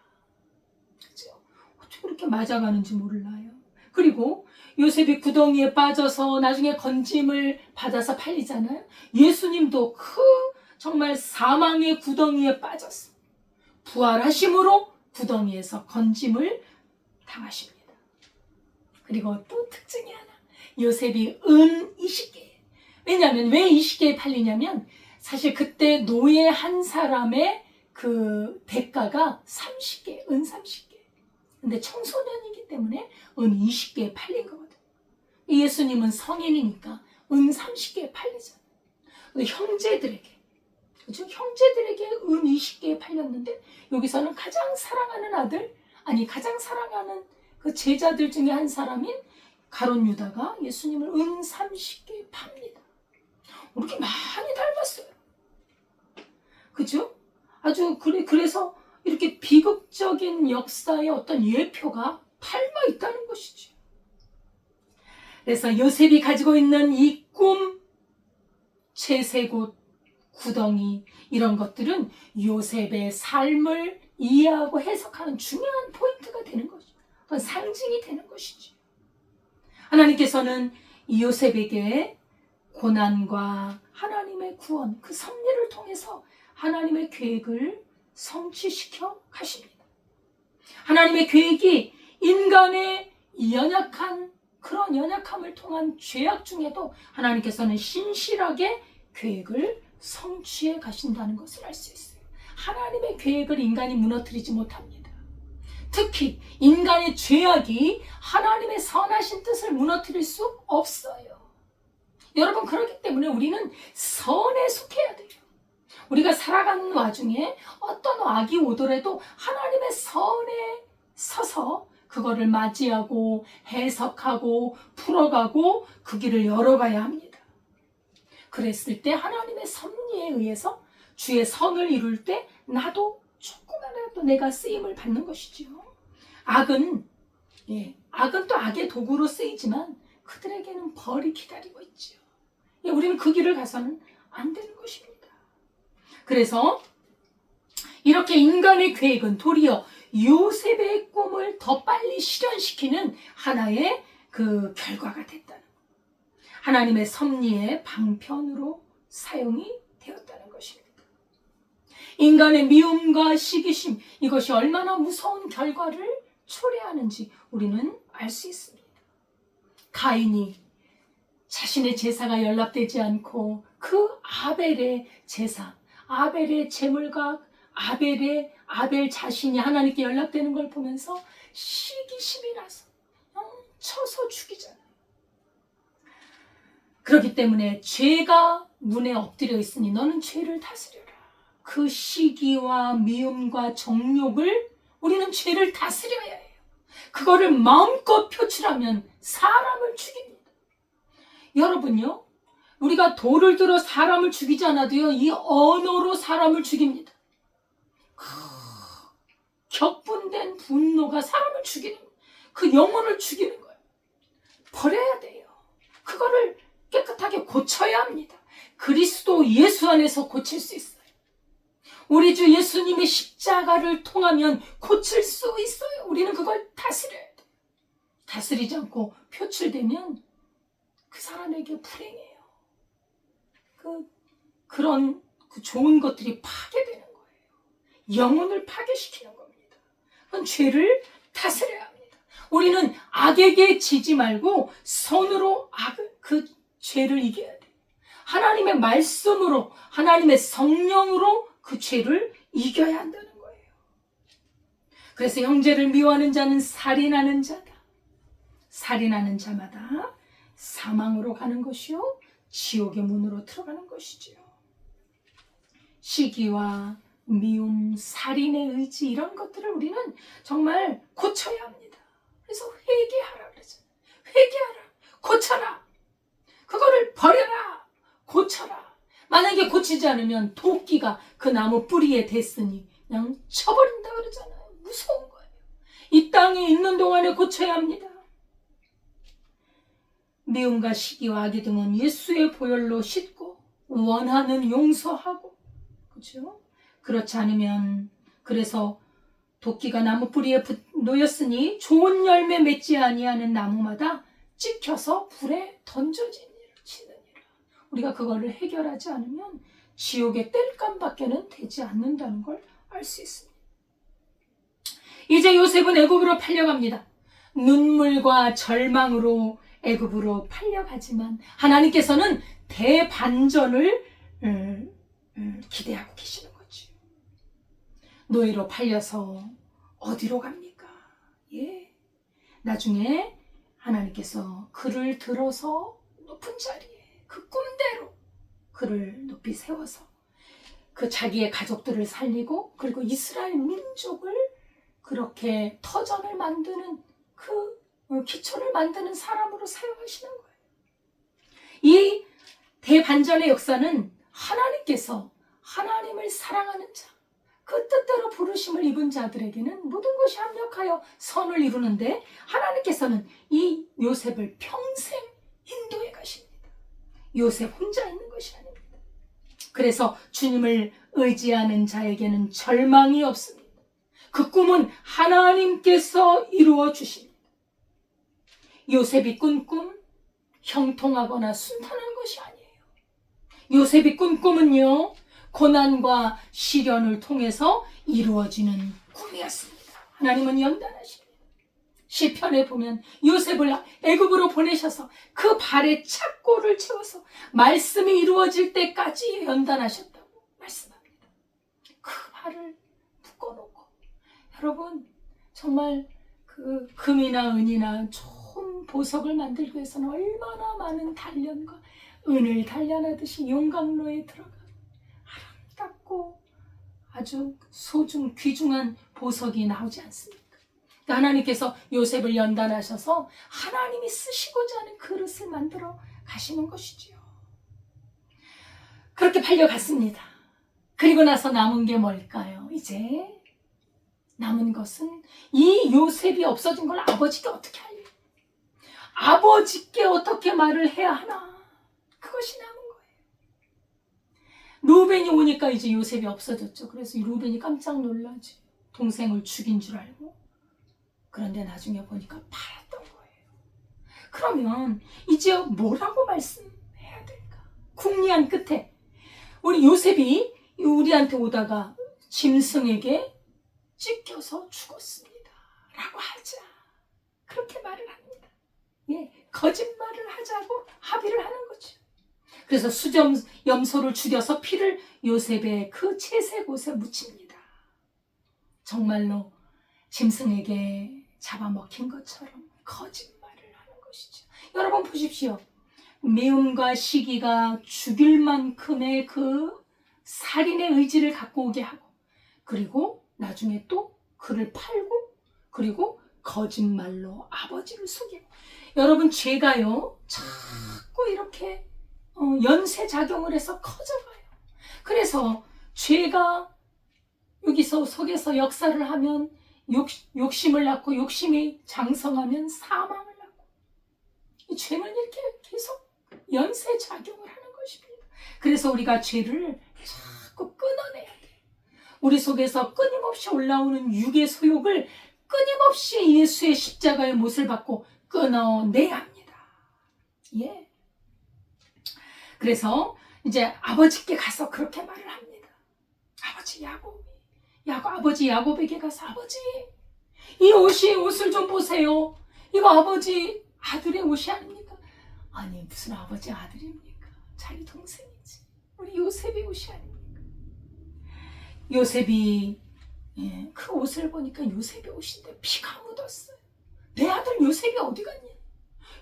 그렇죠? 어떻게 그렇게 맞아가는지 몰라요. 그리고 요셉이 구덩이에 빠져서 나중에 건짐을 받아서 팔리잖아요. 예수님도 그 정말 사망의 구덩이에 빠졌어. 부활하심으로 구덩이에서 건짐을 당하십니다. 그리고 또 특징이 하나. 요셉이 은 20개. 왜냐하면 왜 20개에 팔리냐면 사실 그때 노예 한 사람의 그 대가가 30개, 은 30개. 근데 청소년이기 때문에 은 20개에 팔린 거거든요. 예수님은 성인이니까 은 30개에 팔리잖아요. 근데 형제들에게, 그렇죠? 형제들에게 은 20개에 팔렸는데 여기서는 가장 사랑하는 아들, 아니 가장 사랑하는 그 제자들 중에 한 사람인 가룟 유다가 예수님을 은 30개에 팝니다. 이렇게 많이 닮았어요. 그죠? 아주 그래서 이렇게 비극적인 역사의 어떤 예표가 닮아 있다는 것이죠. 그래서 요셉이 가지고 있는 이 꿈, 채색옷, 구덩이 이런 것들은 요셉의 삶을 이해하고 해석하는 중요한 포인트가 되는 것이죠. 그건 상징이 되는 것이죠. 하나님께서는 이 요셉에게 고난과 하나님의 구원, 그 섭리를 통해서 하나님의 계획을 성취시켜 가십니다. 하나님의 계획이 인간의 연약한 그런 연약함을 통한 죄악 중에도 하나님께서는 신실하게 계획을 성취해 가신다는 것을 알 수 있어요. 하나님의 계획을 인간이 무너뜨리지 못합니다. 특히 인간의 죄악이 하나님의 선하신 뜻을 무너뜨릴 수 없어요. 여러분, 그렇기 때문에 우리는 선에 속해야 돼요. 우리가 살아가는 와중에 어떤 악이 오더라도 하나님의 선에 서서 그거를 맞이하고 해석하고 풀어가고 그 길을 열어가야 합니다. 그랬을 때 하나님의 섭리에 의해서 주의 선을 이룰 때 나도 조금이라도 내가 쓰임을 받는 것이지요. 악은 또 악의 도구로 쓰이지만 그들에게는 벌이 기다리고 있지요. 우리는 그 길을 가서는 안 되는 것입니다. 그래서 이렇게 인간의 계획은 도리어 요셉의 꿈을 더 빨리 실현시키는 하나의 그 결과가 됐다는 것. 하나님의 섭리의 방편으로 사용이 되었다는 것입니다. 인간의 미움과 시기심, 이것이 얼마나 무서운 결과를 초래하는지 우리는 알 수 있습니다. 가인이 자신의 제사가 연락되지 않고 그 아벨의 제사, 아벨의 제물과 아벨 자신이 하나님께 연락되는 걸 보면서 시기심이 나서 쳐서 죽이잖아요. 그렇기 때문에 죄가 문에 엎드려 있으니 너는 죄를 다스려라. 그 시기와 미움과 정욕을 우리는 죄를 다스려야 해요. 그거를 마음껏 표출하면 사람을 죽입니다. 여러분요, 우리가 돌을 들어 사람을 죽이지 않아도요, 이 언어로 사람을 죽입니다. 격분된 분노가 사람을 죽이는 거예요. 그 영혼을 죽이는 거예요. 버려야 돼요. 그거를 깨끗하게 고쳐야 합니다. 그리스도 예수 안에서 고칠 수 있어요. 우리 주 예수님의 십자가를 통하면 고칠 수 있어요. 우리는 그걸 다스려야 돼요. 다스리지 않고 표출되면 그 사람에게 불행해요. 그런 좋은 것들이 파괴되는 거예요. 영혼을 파괴시키는 겁니다. 그건 죄를 다스려야 합니다. 우리는 악에게 지지 말고 손으로 그 죄를 이겨야 돼요. 하나님의 말씀으로, 하나님의 성령으로 그 죄를 이겨야 한다는 거예요. 그래서 형제를 미워하는 자는 살인하는 자다. 살인하는 자마다 사망으로 가는 것이요 지옥의 문으로 들어가는 것이지요. 시기와 미움, 살인의 의지 이런 것들을 우리는 정말 고쳐야 합니다. 그래서 회개하라 그러잖아요. 회개하라. 고쳐라. 그거를 버려라. 고쳐라. 만약에 고치지 않으면 도끼가 그 나무 뿌리에 댔으니 그냥 쳐버린다 그러잖아요. 무서운 거예요. 이 땅에 있는 동안에 고쳐야 합니다. 미움과 시기와 악의 등은 예수의 보혈로 씻고 원하는 용서하고, 그렇죠? 그렇지 않으면, 그래서 도끼가 나무 뿌리에 놓였으니 좋은 열매 맺지 아니하는 나무마다 찍혀서 불에 던져지니라. 우리가 그거를 해결하지 않으면 지옥의 땔감밖에는 되지 않는다는 걸 알 수 있습니다. 이제 요셉은 애굽으로 팔려갑니다. 눈물과 절망으로 애굽으로 팔려가지만 하나님께서는 대반전을 기대하고 계시는 거죠. 노예로 팔려서 어디로 갑니까? 예, 나중에 하나님께서 그를 들어서 높은 자리에 그 꿈대로 그를 높이 세워서 그 자기의 가족들을 살리고, 그리고 이스라엘 민족을 그렇게 터전을 만드는 그 기초를 만드는 사람으로 사용하시는 거예요. 이 대반전의 역사는 하나님께서 하나님을 사랑하는 자, 그 뜻대로 부르심을 입은 자들에게는 모든 것이 합력하여 선을 이루는데, 하나님께서는 이 요셉을 평생 인도해 가십니다. 요셉 혼자 있는 것이 아닙니다. 그래서 주님을 의지하는 자에게는 절망이 없습니다. 그 꿈은 하나님께서 이루어 주십니다. 요셉이 꾼 꿈, 형통하거나 순탄한 것이 아니에요. 요셉이 꾼 꿈은요, 고난과 시련을 통해서 이루어지는 꿈이었습니다. 하나님은 연단하십니다. 시편에 보면 요셉을 애굽으로 보내셔서 그 발에 착고를 채워서 말씀이 이루어질 때까지 연단하셨다고 말씀합니다. 그 발을 묶어놓고, 여러분 정말 그 금이나 은이나 좋은 보석을 만들기 위해서는 얼마나 많은 단련과 은을 단련하듯이 용광로에 들어가 아름답고 아주 귀중한 보석이 나오지 않습니까? 하나님께서 요셉을 연단하셔서 하나님이 쓰시고자 하는 그릇을 만들어 가시는 것이지요. 그렇게 팔려갔습니다. 그리고 나서 남은 게 뭘까요? 이제 남은 것은 이 요셉이 없어진 걸 아버지께 어떻게 하려? 아버지께 어떻게 말을 해야 하나? 그것이 남은 거예요. 루벤이 오니까 이제 요셉이 없어졌죠. 그래서 루벤이 깜짝 놀라지. 동생을 죽인 줄 알고. 그런데 나중에 보니까 팔았던 거예요. 그러면 이제 뭐라고 말씀해야 될까? 궁리한 끝에 우리 요셉이 우리한테 오다가 짐승에게 찢겨서 죽었습니다 라고 하자. 그렇게 말을 합니다. 예, 거짓말을 하자고 합의를 하는 거죠. 그래서 수염소를 죽여서 피를 요셉의 그 채색 옷에 묻힙니다. 정말로 짐승에게 잡아먹힌 것처럼 거짓말을 하는 것이죠. 여러분 보십시오. 미움과 시기가 죽일 만큼의 그 살인의 의지를 갖고 오게 하고, 그리고 나중에 또 그를 팔고, 그리고 거짓말로 아버지를 속이고. 여러분 죄가요 자꾸 이렇게 연쇄작용을 해서 커져가요. 그래서 죄가 여기서 속에서 역사를 하면 욕심을 낳고, 욕심이 장성하면 사망을 낳고, 이 죄는 이렇게 계속 연쇄작용을 하는 것입니다. 그래서 우리가 죄를 자꾸 끊어내야 돼요. 우리 속에서 끊임없이 올라오는 육의 소욕을 끊임없이 예수의 십자가의 못을 받고 끊어내야 합니다. 예. 그래서 이제 아버지께 가서 그렇게 말을 합니다. 아버지 아버지 야곱에게 가서, 아버지 이 옷을 좀 보세요. 이거 아버지 아들의 옷이 아닙니까? 아니 무슨 아버지 아들입니까? 자기 동생이지. 우리 요셉의 옷이 아닙니까? 요셉이 그 옷을 보니까 요셉의 옷인데 피가 묻었어요. 내 아들 요셉이 어디 갔냐?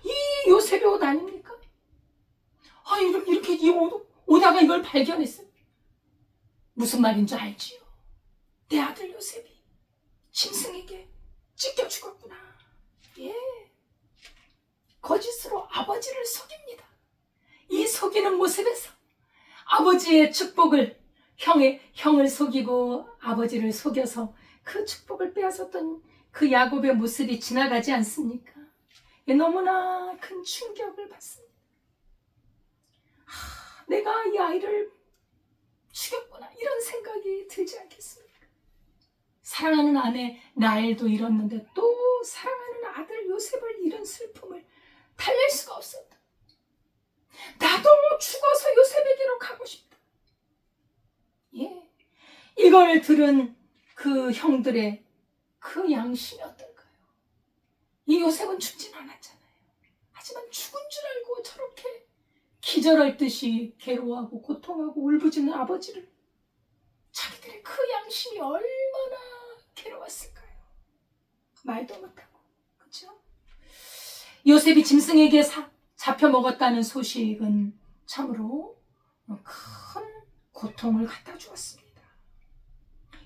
이 요셉의 옷 아닙니까? 아, 이렇게 이 오다가 이걸 발견했어요. 무슨 말인지 알지요? 내 아들 요셉이 짐승에게 찢겨 죽었구나. 예, 거짓으로 아버지를 속입니다. 이 속이는 모습에서 아버지의 축복을 형을 속이고 아버지를 속여서 그 축복을 빼앗았던 그 야곱의 모습이 지나가지 않습니까? 예, 너무나 큰 충격을 받습니다. 내가 이 아이를 죽였구나, 이런 생각이 들지 않겠습니까? 사랑하는 아내 라헬도 잃었는데 또 사랑하는 아들 요셉을 잃은 슬픔을 달랠 수가 없었다. 나도 죽어서 요셉에게로 가고 싶다. 예, 이걸 들은 그 형들의 그 양심이 어떨까요? 이 요셉은 죽진 않았잖아요. 하지만 죽은 줄 알고 저렇게 기절할 듯이 괴로워하고 고통하고 울부짖는 아버지를, 자기들의 그 양심이 얼마나 괴로웠을까요? 말도 못하고. 그렇죠? 요셉이 짐승에게 잡혀 먹었다는 소식은 참으로 큰 고통을 갖다 주었습니다.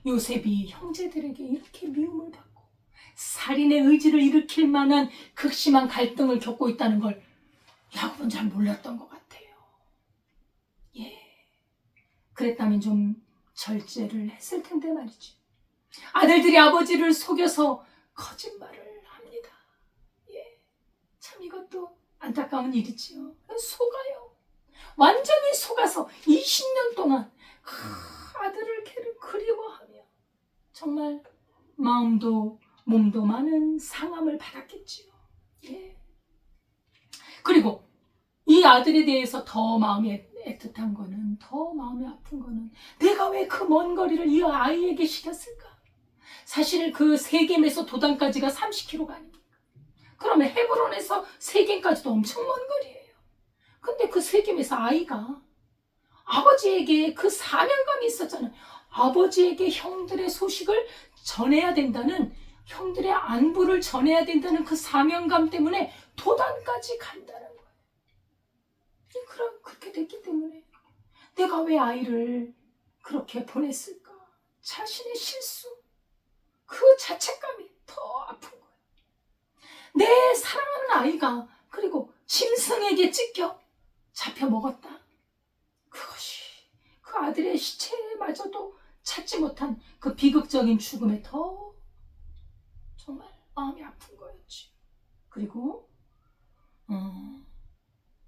요셉이 형제들에게 이렇게 미움을 받고 살인의 의지를 일으킬 만한 극심한 갈등을 겪고 있다는 걸 야곱은 잘 몰랐던 것 같아요. 예, 그랬다면 좀 절제를 했을 텐데 말이죠. 아들들이 아버지를 속여서 거짓말을 합니다. 예, 참 이것도 안타까운 일이지요. 속아요. 완전히 속아서 20년 동안 아들을 그리워하며 정말 마음도 몸도 많은 상함을 받았겠지요. 예. 그리고 이 아들에 대해서 더 마음이 애틋한 거는, 더 마음이 아픈 거는, 내가 왜 그 먼 거리를 이 아이에게 시켰을까? 사실 그 세겜에서 도단까지가 30km가 아닙니까? 그러면 헤브론에서 세겜까지도 엄청 먼 거리예요. 근데 그 세겜에서 아이가 아버지에게 그 사명감이 있었잖아요. 아버지에게 형들의 소식을 전해야 된다는, 형들의 안부를 전해야 된다는 그 사명감 때문에 도단까지 간다는 거예요. 그렇게 됐기 때문에 내가 왜 아이를 그렇게 보냈을까? 자신의 실수, 그 자책감이 더 아픈 거예요. 내 사랑하는 아이가 그리고 짐승에게 잡혀 먹었다. 그것이 그 아들의 시체마저도 찾지 못한 그 비극적인 죽음에 더 정말 마음이 아픈 거였지. 그리고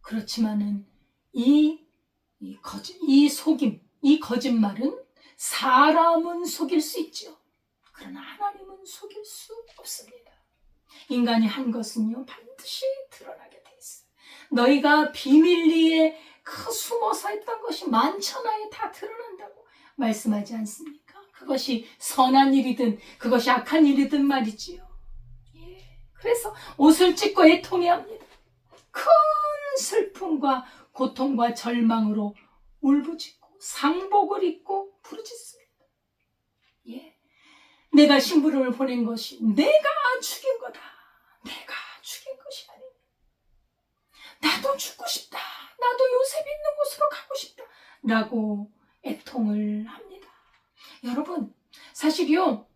그렇지만은 이 속임, 이 거짓말은 사람은 속일 수 있지요. 그러나 하나님은 속일 수 없습니다. 인간이 한 것은요 반드시 드러나게 돼 있어요. 너희가 비밀리에 숨어서 했던 것이 만천하에 다 드러난다고 말씀하지 않습니까? 그것이 선한 일이든 그것이 악한 일이든 말이지요. 예. 그래서 옷을 찢고 애통해야 합니다. 큰 슬픔과 고통과 절망으로 울부짖고 상복을 입고 부르짖습니다. 예. 내가 심부름을 보낸 것이 내가 죽인 거다. 내가 죽인 것이 아니냐. 나도 죽고 싶다. 나도 요셉이 있는 곳으로 가고 싶다. 라고 애통을 합니다. 여러분, 사실이요,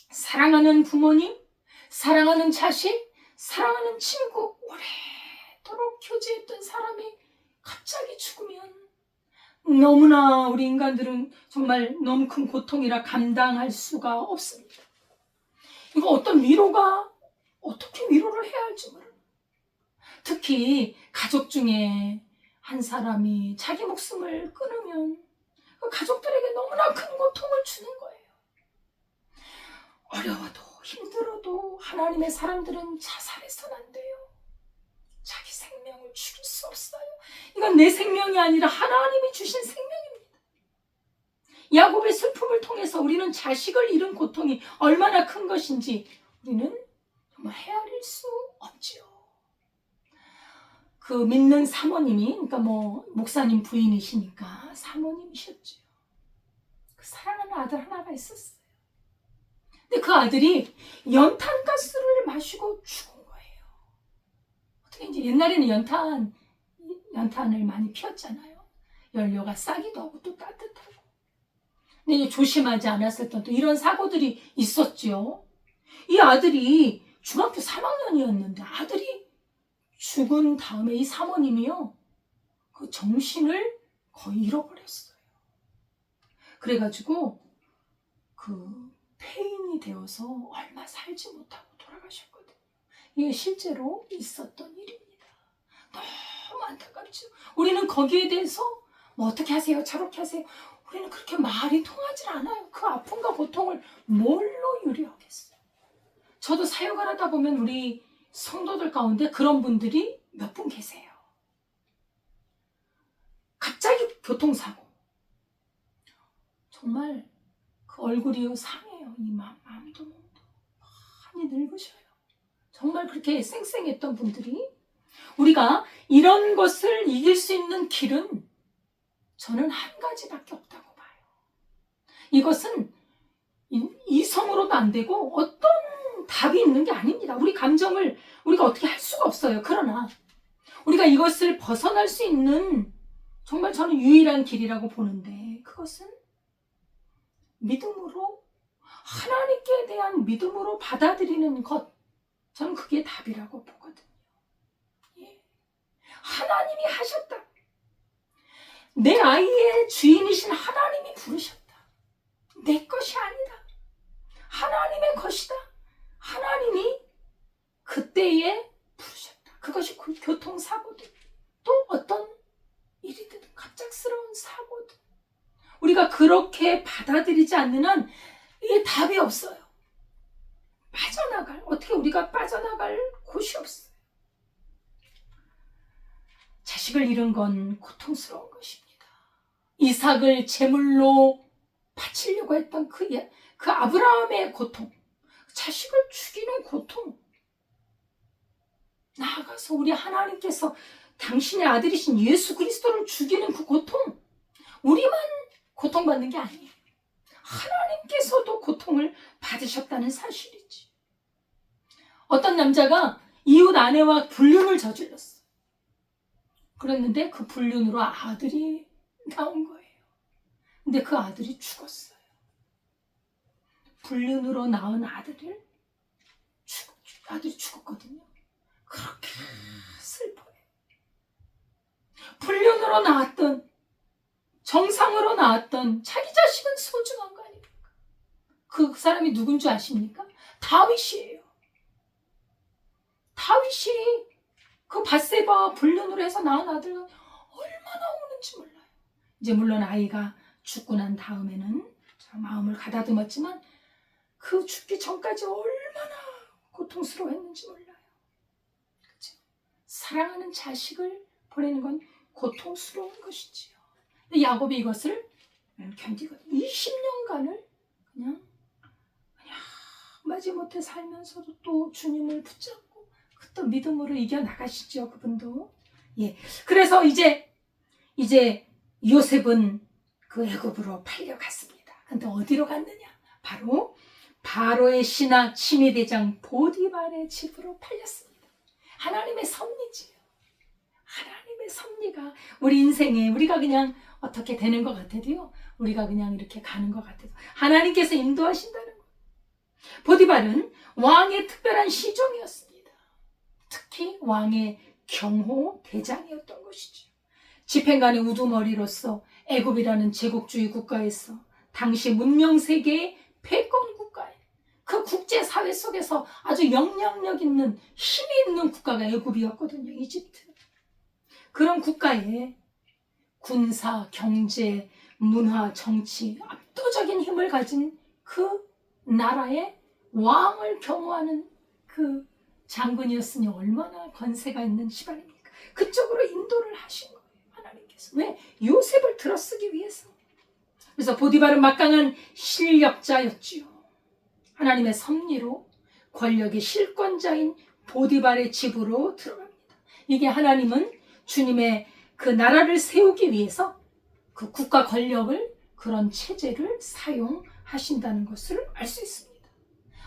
사랑하는 부모님, 사랑하는 자식, 사랑하는 친구, 오래도록 교제했던 사람이 갑자기 죽으면 너무나 우리 인간들은 정말 너무 큰 고통이라 감당할 수가 없습니다. 이거 어떻게 위로를 해야 할지 모릅니다. 특히 가족 중에 한 사람이 자기 목숨을 끊으면 그 가족들에게 너무나 큰 고통을 주는 거예요. 어려워도 힘들어도 하나님의 사람들은 자살해서는 안 돼요. 자기 생명을 죽일 수 없어요. 이건 내 생명이 아니라 하나님이 주신 생명입니다. 야곱의 슬픔을 통해서 우리는 자식을 잃은 고통이 얼마나 큰 것인지 우리는 정말 헤아릴 수 없지요. 그 믿는 사모님이, 그러니까 목사님 부인이시니까 사모님이셨죠. 그 사랑하는 아들 하나가 있었어요. 근데 그 아들이 연탄가스를 마시고 죽은 거예요. 어떻게 이제 옛날에는 연탄을 많이 피웠잖아요. 연료가 싸기도 하고 또 따뜻하고. 근데 조심하지 않았을 때 또 이런 사고들이 있었죠. 이 아들이 중학교 3학년이었는데 아들이 죽은 다음에 이 사모님이요, 그 정신을 거의 잃어버렸어요. 그래가지고 그 폐인이 되어서 얼마 살지 못하고 돌아가셨거든요. 이게 실제로 있었던 일입니다. 너무 안타깝죠. 우리는 거기에 대해서 뭐 어떻게 하세요? 저렇게 하세요? 우리는 그렇게 말이 통하지 않아요. 그 아픔과 고통을 뭘로 유리하겠어요? 저도 사역을 하다 보면 우리 성도들 가운데 그런 분들이 몇 분 계세요. 갑자기 교통사고. 정말 그 얼굴이 상해요. 이 마음도 많이 늙으셔요. 정말 그렇게 쌩쌩했던 분들이, 우리가 이런 것을 이길 수 있는 길은 저는 한 가지밖에 없다고 봐요. 이것은 이성으로도 안 되고 어떤 답이 있는 게 아닙니다. 우리 감정을 우리가 어떻게 할 수가 없어요. 그러나 우리가 이것을 벗어날 수 있는 정말 저는 유일한 길이라고 보는데, 그것은 믿음으로, 하나님께 대한 믿음으로 받아들이는 것, 저는 그게 답이라고 보거든요. 예. 하나님이 하셨다. 내 아이의 주인이신 하나님이 부르셨다. 내 것이 아니다. 하나님의 것이다. 하나님이 그때에 부르셨다. 그것이 교통사고든 또 어떤 일이든 갑작스러운 사고든 우리가 그렇게 받아들이지 않는 한 이게 답이 없어요. 어떻게 우리가 빠져나갈 곳이 없어요. 자식을 잃은 건 고통스러운 것입니다. 이삭을 제물로 바치려고 했던 그 아브라함의 고통, 자식을 죽이는 고통, 나아가서 우리 하나님께서 당신의 아들이신 예수 그리스도를 죽이는 그 고통, 우리만 고통받는 게 아니에요. 하나님께서도 고통을 받으셨다는 사실이지. 어떤 남자가 이웃 아내와 불륜을 저질렀어. 그랬는데 그 불륜으로 아들이 나온 거예요. 근데 그 아들이 죽었어요. 불륜으로 낳은 아들이 죽었거든요. 그렇게 슬퍼요. 불륜으로 낳았던, 정상으로 낳았던 자기 자식은 소중한 거 아닙니까? 그 사람이 누군 줄 아십니까? 다윗이에요. 다윗이 그 밧세바 불륜으로 해서 낳은 아들은 얼마나 우는지 몰라요. 이제 물론 아이가 죽고 난 다음에는 마음을 가다듬었지만 그 죽기 전까지 얼마나 고통스러워했는지 몰라요. 그렇죠? 사랑하는 자식을 보내는 건 고통스러운 것이지요. 근데 야곱이 이것을 견디거든요. 20년간을 그냥 마지못해 살면서도 또 주님을 붙잡고 또 믿음으로 이겨나가시죠. 그분도. 예. 그래서 이제 요셉은 그 애굽으로 팔려갔습니다. 근데 어디로 갔느냐? 바로 바로의 신하 친위대장 보디발의 집으로 팔렸습니다. 하나님의 섭리지요. 하나님의 섭리가 우리 인생에 우리가 그냥 어떻게 되는 것 같아도요, 우리가 그냥 이렇게 가는 것 같아도 하나님께서 인도하신다는 것. 보디발은 왕의 특별한 시종이었습니다. 특히 왕의 경호 대장이었던 것이죠. 집행관의 우두머리로서 애굽이라는 제국주의 국가에서 당시 문명세계의 패권 국가에, 그 국제사회 속에서 아주 영향력 있는 힘이 있는 국가가 애굽이었거든요. 이집트. 그런 국가에 군사, 경제, 문화, 정치 압도적인 힘을 가진 그 나라의 왕을 경호하는 그 장군이었으니 얼마나 권세가 있는 집안입니까? 그쪽으로 인도를 하신 거예요. 하나님께서. 왜? 요셉을 들어쓰기 위해서. 그래서 보디발은 막강한 실력자였지요. 하나님의 섭리로 권력의 실권자인 보디발의 집으로 들어갑니다. 이게 하나님은 주님의 그 나라를 세우기 위해서 그 국가 권력을, 그런 체제를 사용하신다는 것을 알 수 있습니다.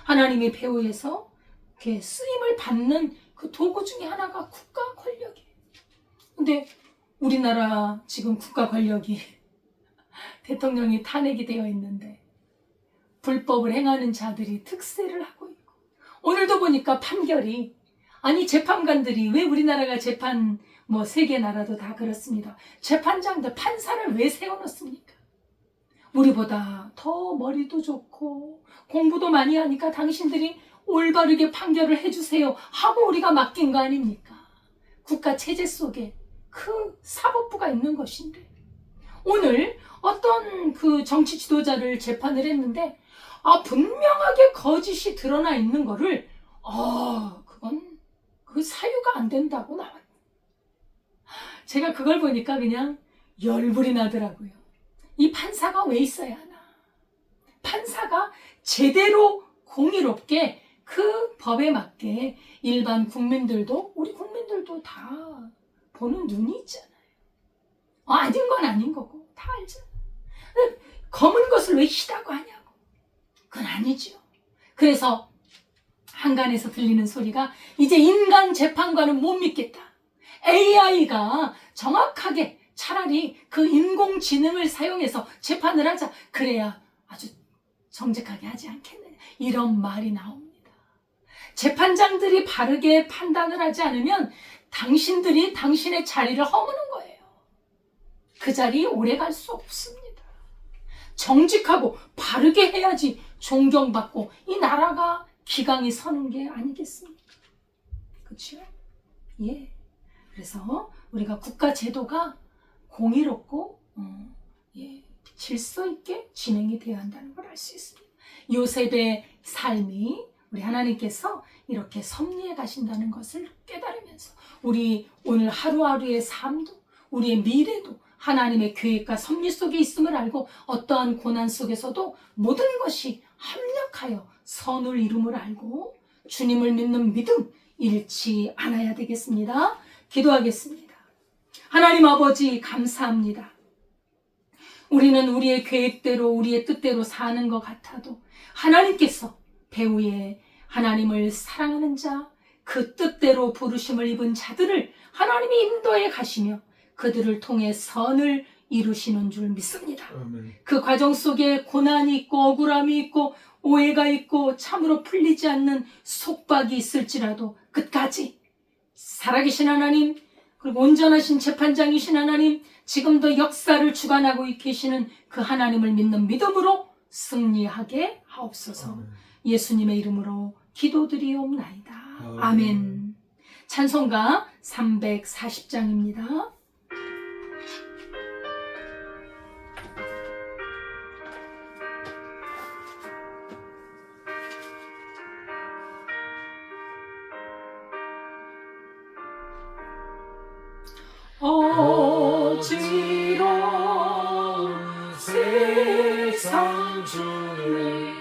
하나님의 배후에서 이렇게 쓰임을 받는 그 도구 중에 하나가 국가 권력이에요. 근데 우리나라 지금 국가 권력이 대통령이 탄핵이 되어 있는데 불법을 행하는 자들이 특세를 하고 있고, 오늘도 보니까 판결이, 아니 재판관들이, 왜 우리나라가 재판 세계 나라도 다 그렇습니다. 재판장들, 판사를 왜 세워놓습니까? 우리보다 더 머리도 좋고 공부도 많이 하니까 당신들이 올바르게 판결을 해주세요 하고 우리가 맡긴 거 아닙니까? 국가 체제 속에 그 사법부가 있는 것인데, 오늘 어떤 그 정치 지도자를 재판을 했는데 분명하게 거짓이 드러나 있는 거를 그건 그 사유가 안 된다고 나와요. 제가 그걸 보니까 그냥 열불이 나더라고요. 이 판사가 왜 있어야 하나? 판사가 제대로 공의롭게 그 법에 맞게 일반 국민들도, 우리 국민들도 다 보는 눈이 있잖아요. 아닌 건 아닌 거고 다 알잖아요. 검은 것을 왜 희다고 하냐고. 그건 아니죠. 그래서 한간에서 들리는 소리가, 이제 인간 재판관은 못 믿겠다. AI가 정확하게 차라리 그 인공지능을 사용해서 재판을 하자. 그래야 아주 정직하게 하지 않겠느냐. 이런 말이 나옵니다. 재판장들이 바르게 판단을 하지 않으면 당신들이 당신의 자리를 허무는 거예요. 그 자리에 오래 갈 수 없습니다. 정직하고 바르게 해야지 존경받고 이 나라가 기강이 서는 게 아니겠습니까? 그렇죠? 예. 그래서 우리가 국가 제도가 공의롭고 질서 있게 진행이 되어야 한다는 걸 알 수 있습니다. 요셉의 삶이 우리 하나님께서 이렇게 섭리해 가신다는 것을 깨달으면서 우리 오늘 하루하루의 삶도, 우리의 미래도 하나님의 계획과 섭리 속에 있음을 알고 어떠한 고난 속에서도 모든 것이 합력하여 선을 이룸을 알고 주님을 믿는 믿음 잃지 않아야 되겠습니다. 기도하겠습니다. 하나님 아버지, 감사합니다. 우리는 우리의 계획대로, 우리의 뜻대로 사는 것 같아도 하나님께서 배후에 하나님을 사랑하는 자, 그 뜻대로 부르심을 입은 자들을 하나님이 인도해 가시며 그들을 통해 선을 이루시는 줄 믿습니다. 아멘. 그 과정 속에 고난이 있고 억울함이 있고 오해가 있고 참으로 풀리지 않는 속박이 있을지라도 끝까지 살아계신 하나님, 그리고 온전하신 재판장이신 하나님, 지금도 역사를 주관하고 계시는 그 하나님을 믿는 믿음으로 승리하게 하옵소서. 아멘. 예수님의 이름으로 기도드리옵나이다. 아멘. 찬송가 340장입니다. 어지러운 세상 중에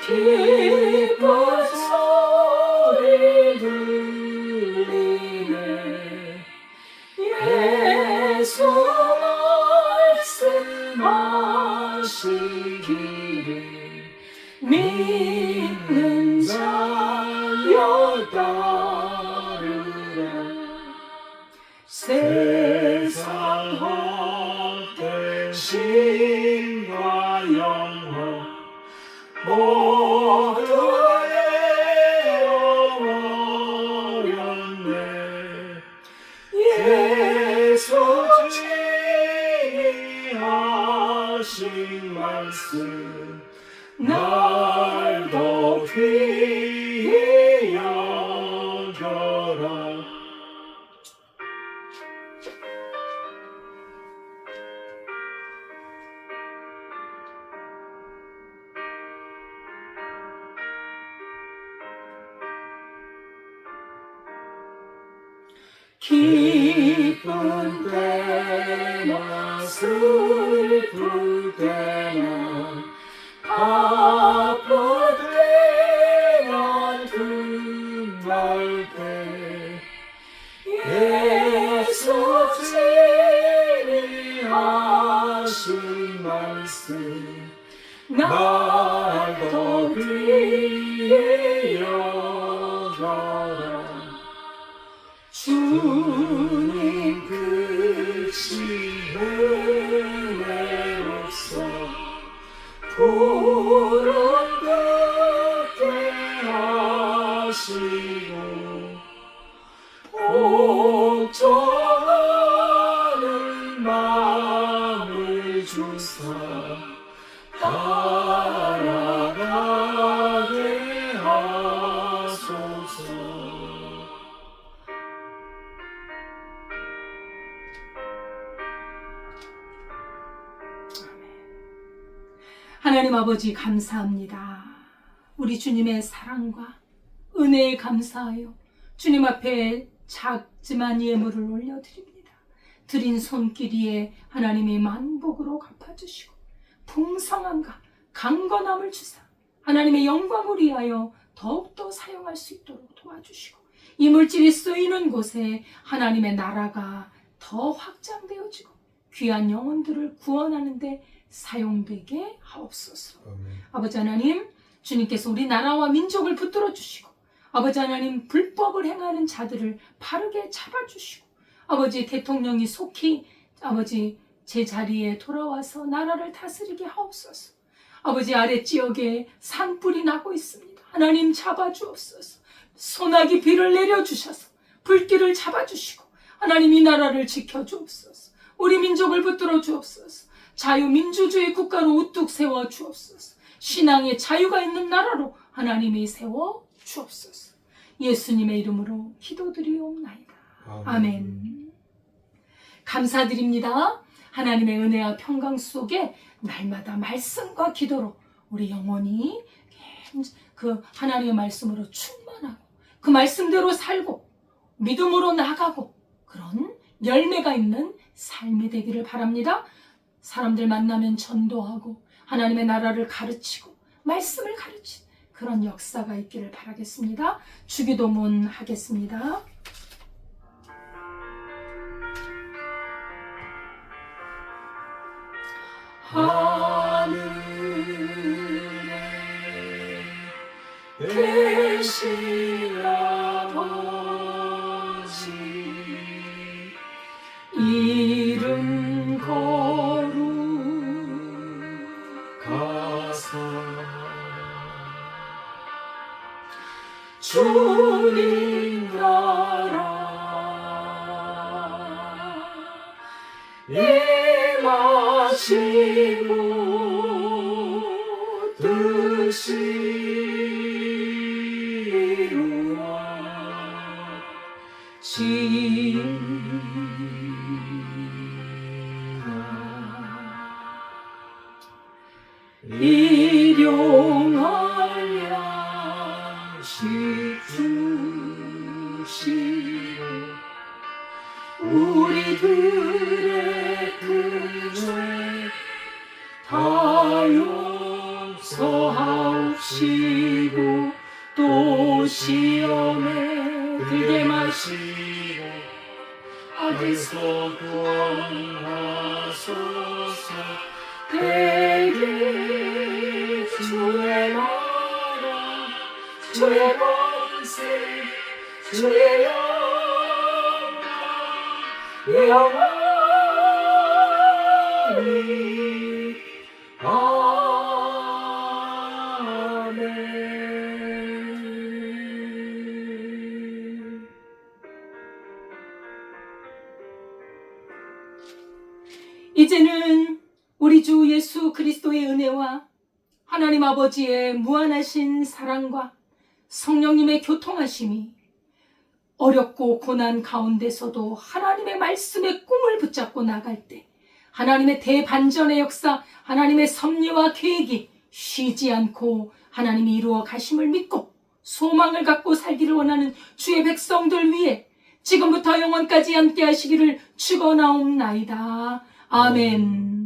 기쁜 소리 들리네. 예수 말씀하시기를 믿는 자여 따르라. 세상 헛된 신과 영원 모두 잃어버렸네. 예수 지니하신 말씀 날 더 귀히 여겨라. 기쁜 때나 슬플 때나 바쁠 때나 금날 때 예수 지니하신 말씀 날 더 귀히 여겨라. 주님 크신 은혜롭사 복종하는 마음을 주사 따라가게 하소서. 하나님 아버지 감사합니다. 우리 주님의 사랑과 은혜에 감사하여 주님 앞에 작지만 예물을 올려드립니다. 드린 손길 위에 하나님이 만복으로 갚아주시고 풍성함과 강건함을 주사 하나님의 영광을 위하여 더욱더 사용할 수 있도록 도와주시고 이 물질이 쓰이는 곳에 하나님의 나라가 더 확장되어지고 귀한 영혼들을 구원하는 데 사용되게 하옵소서. 아버지 하나님, 주님께서 우리 나라와 민족을 붙들어 주시고 아버지 하나님, 불법을 행하는 자들을 바르게 잡아주시고 아버지, 대통령이 속히 아버지 제자리에 돌아와서 나라를 다스리게 하옵소서. 아버지, 아랫지역에 산불이 나고 있습니다. 하나님 잡아주옵소서. 소나기 비를 내려주셔서 불길을 잡아주시고 하나님 이 나라를 지켜주옵소서. 우리 민족을 붙들어 주옵소서. 자유민주주의 국가로 우뚝 세워 주옵소서. 신앙의 자유가 있는 나라로 하나님이 세워 주옵소서. 예수님의 이름으로 기도드리옵나이다. 아멘. 감사드립니다. 하나님의 은혜와 평강 속에 날마다 말씀과 기도로 우리 영혼이 그 하나님의 말씀으로 충만하고 그 말씀대로 살고 믿음으로 나가고 그런 열매가 있는 삶이 되기를 바랍니다. 사람들 만나면 전도하고 하나님의 나라를 가르치고 말씀을 가르치는 그런 역사가 있기를 바라겠습니다. 주기도문 하겠습니다. 하늘에 계신 아버지 이름 거룩하사 주님 나라 임하시고 뜻이 일용할 양식 주시고 우리들의 그 죄 다 용서하옵시고 또 시험에 들게 마시고 악에서 구원하소서. 대개 주의 나라 주의 권세 주의 영광 영원히 아멘. 이제는 우리 주 예수 그리스도의 은혜와 하나님 아버지의 무한하신 사랑과 성령님의 교통하심이 어렵고 고난 가운데서도 하나님의 말씀의 꿈을 붙잡고 나갈 때 하나님의 대반전의 역사, 하나님의 섭리와 계획이 쉬지 않고 하나님이 이루어 가심을 믿고 소망을 갖고 살기를 원하는 주의 백성들 위해 지금부터 영원까지 함께 하시기를 축원하옵나이다. 아멘.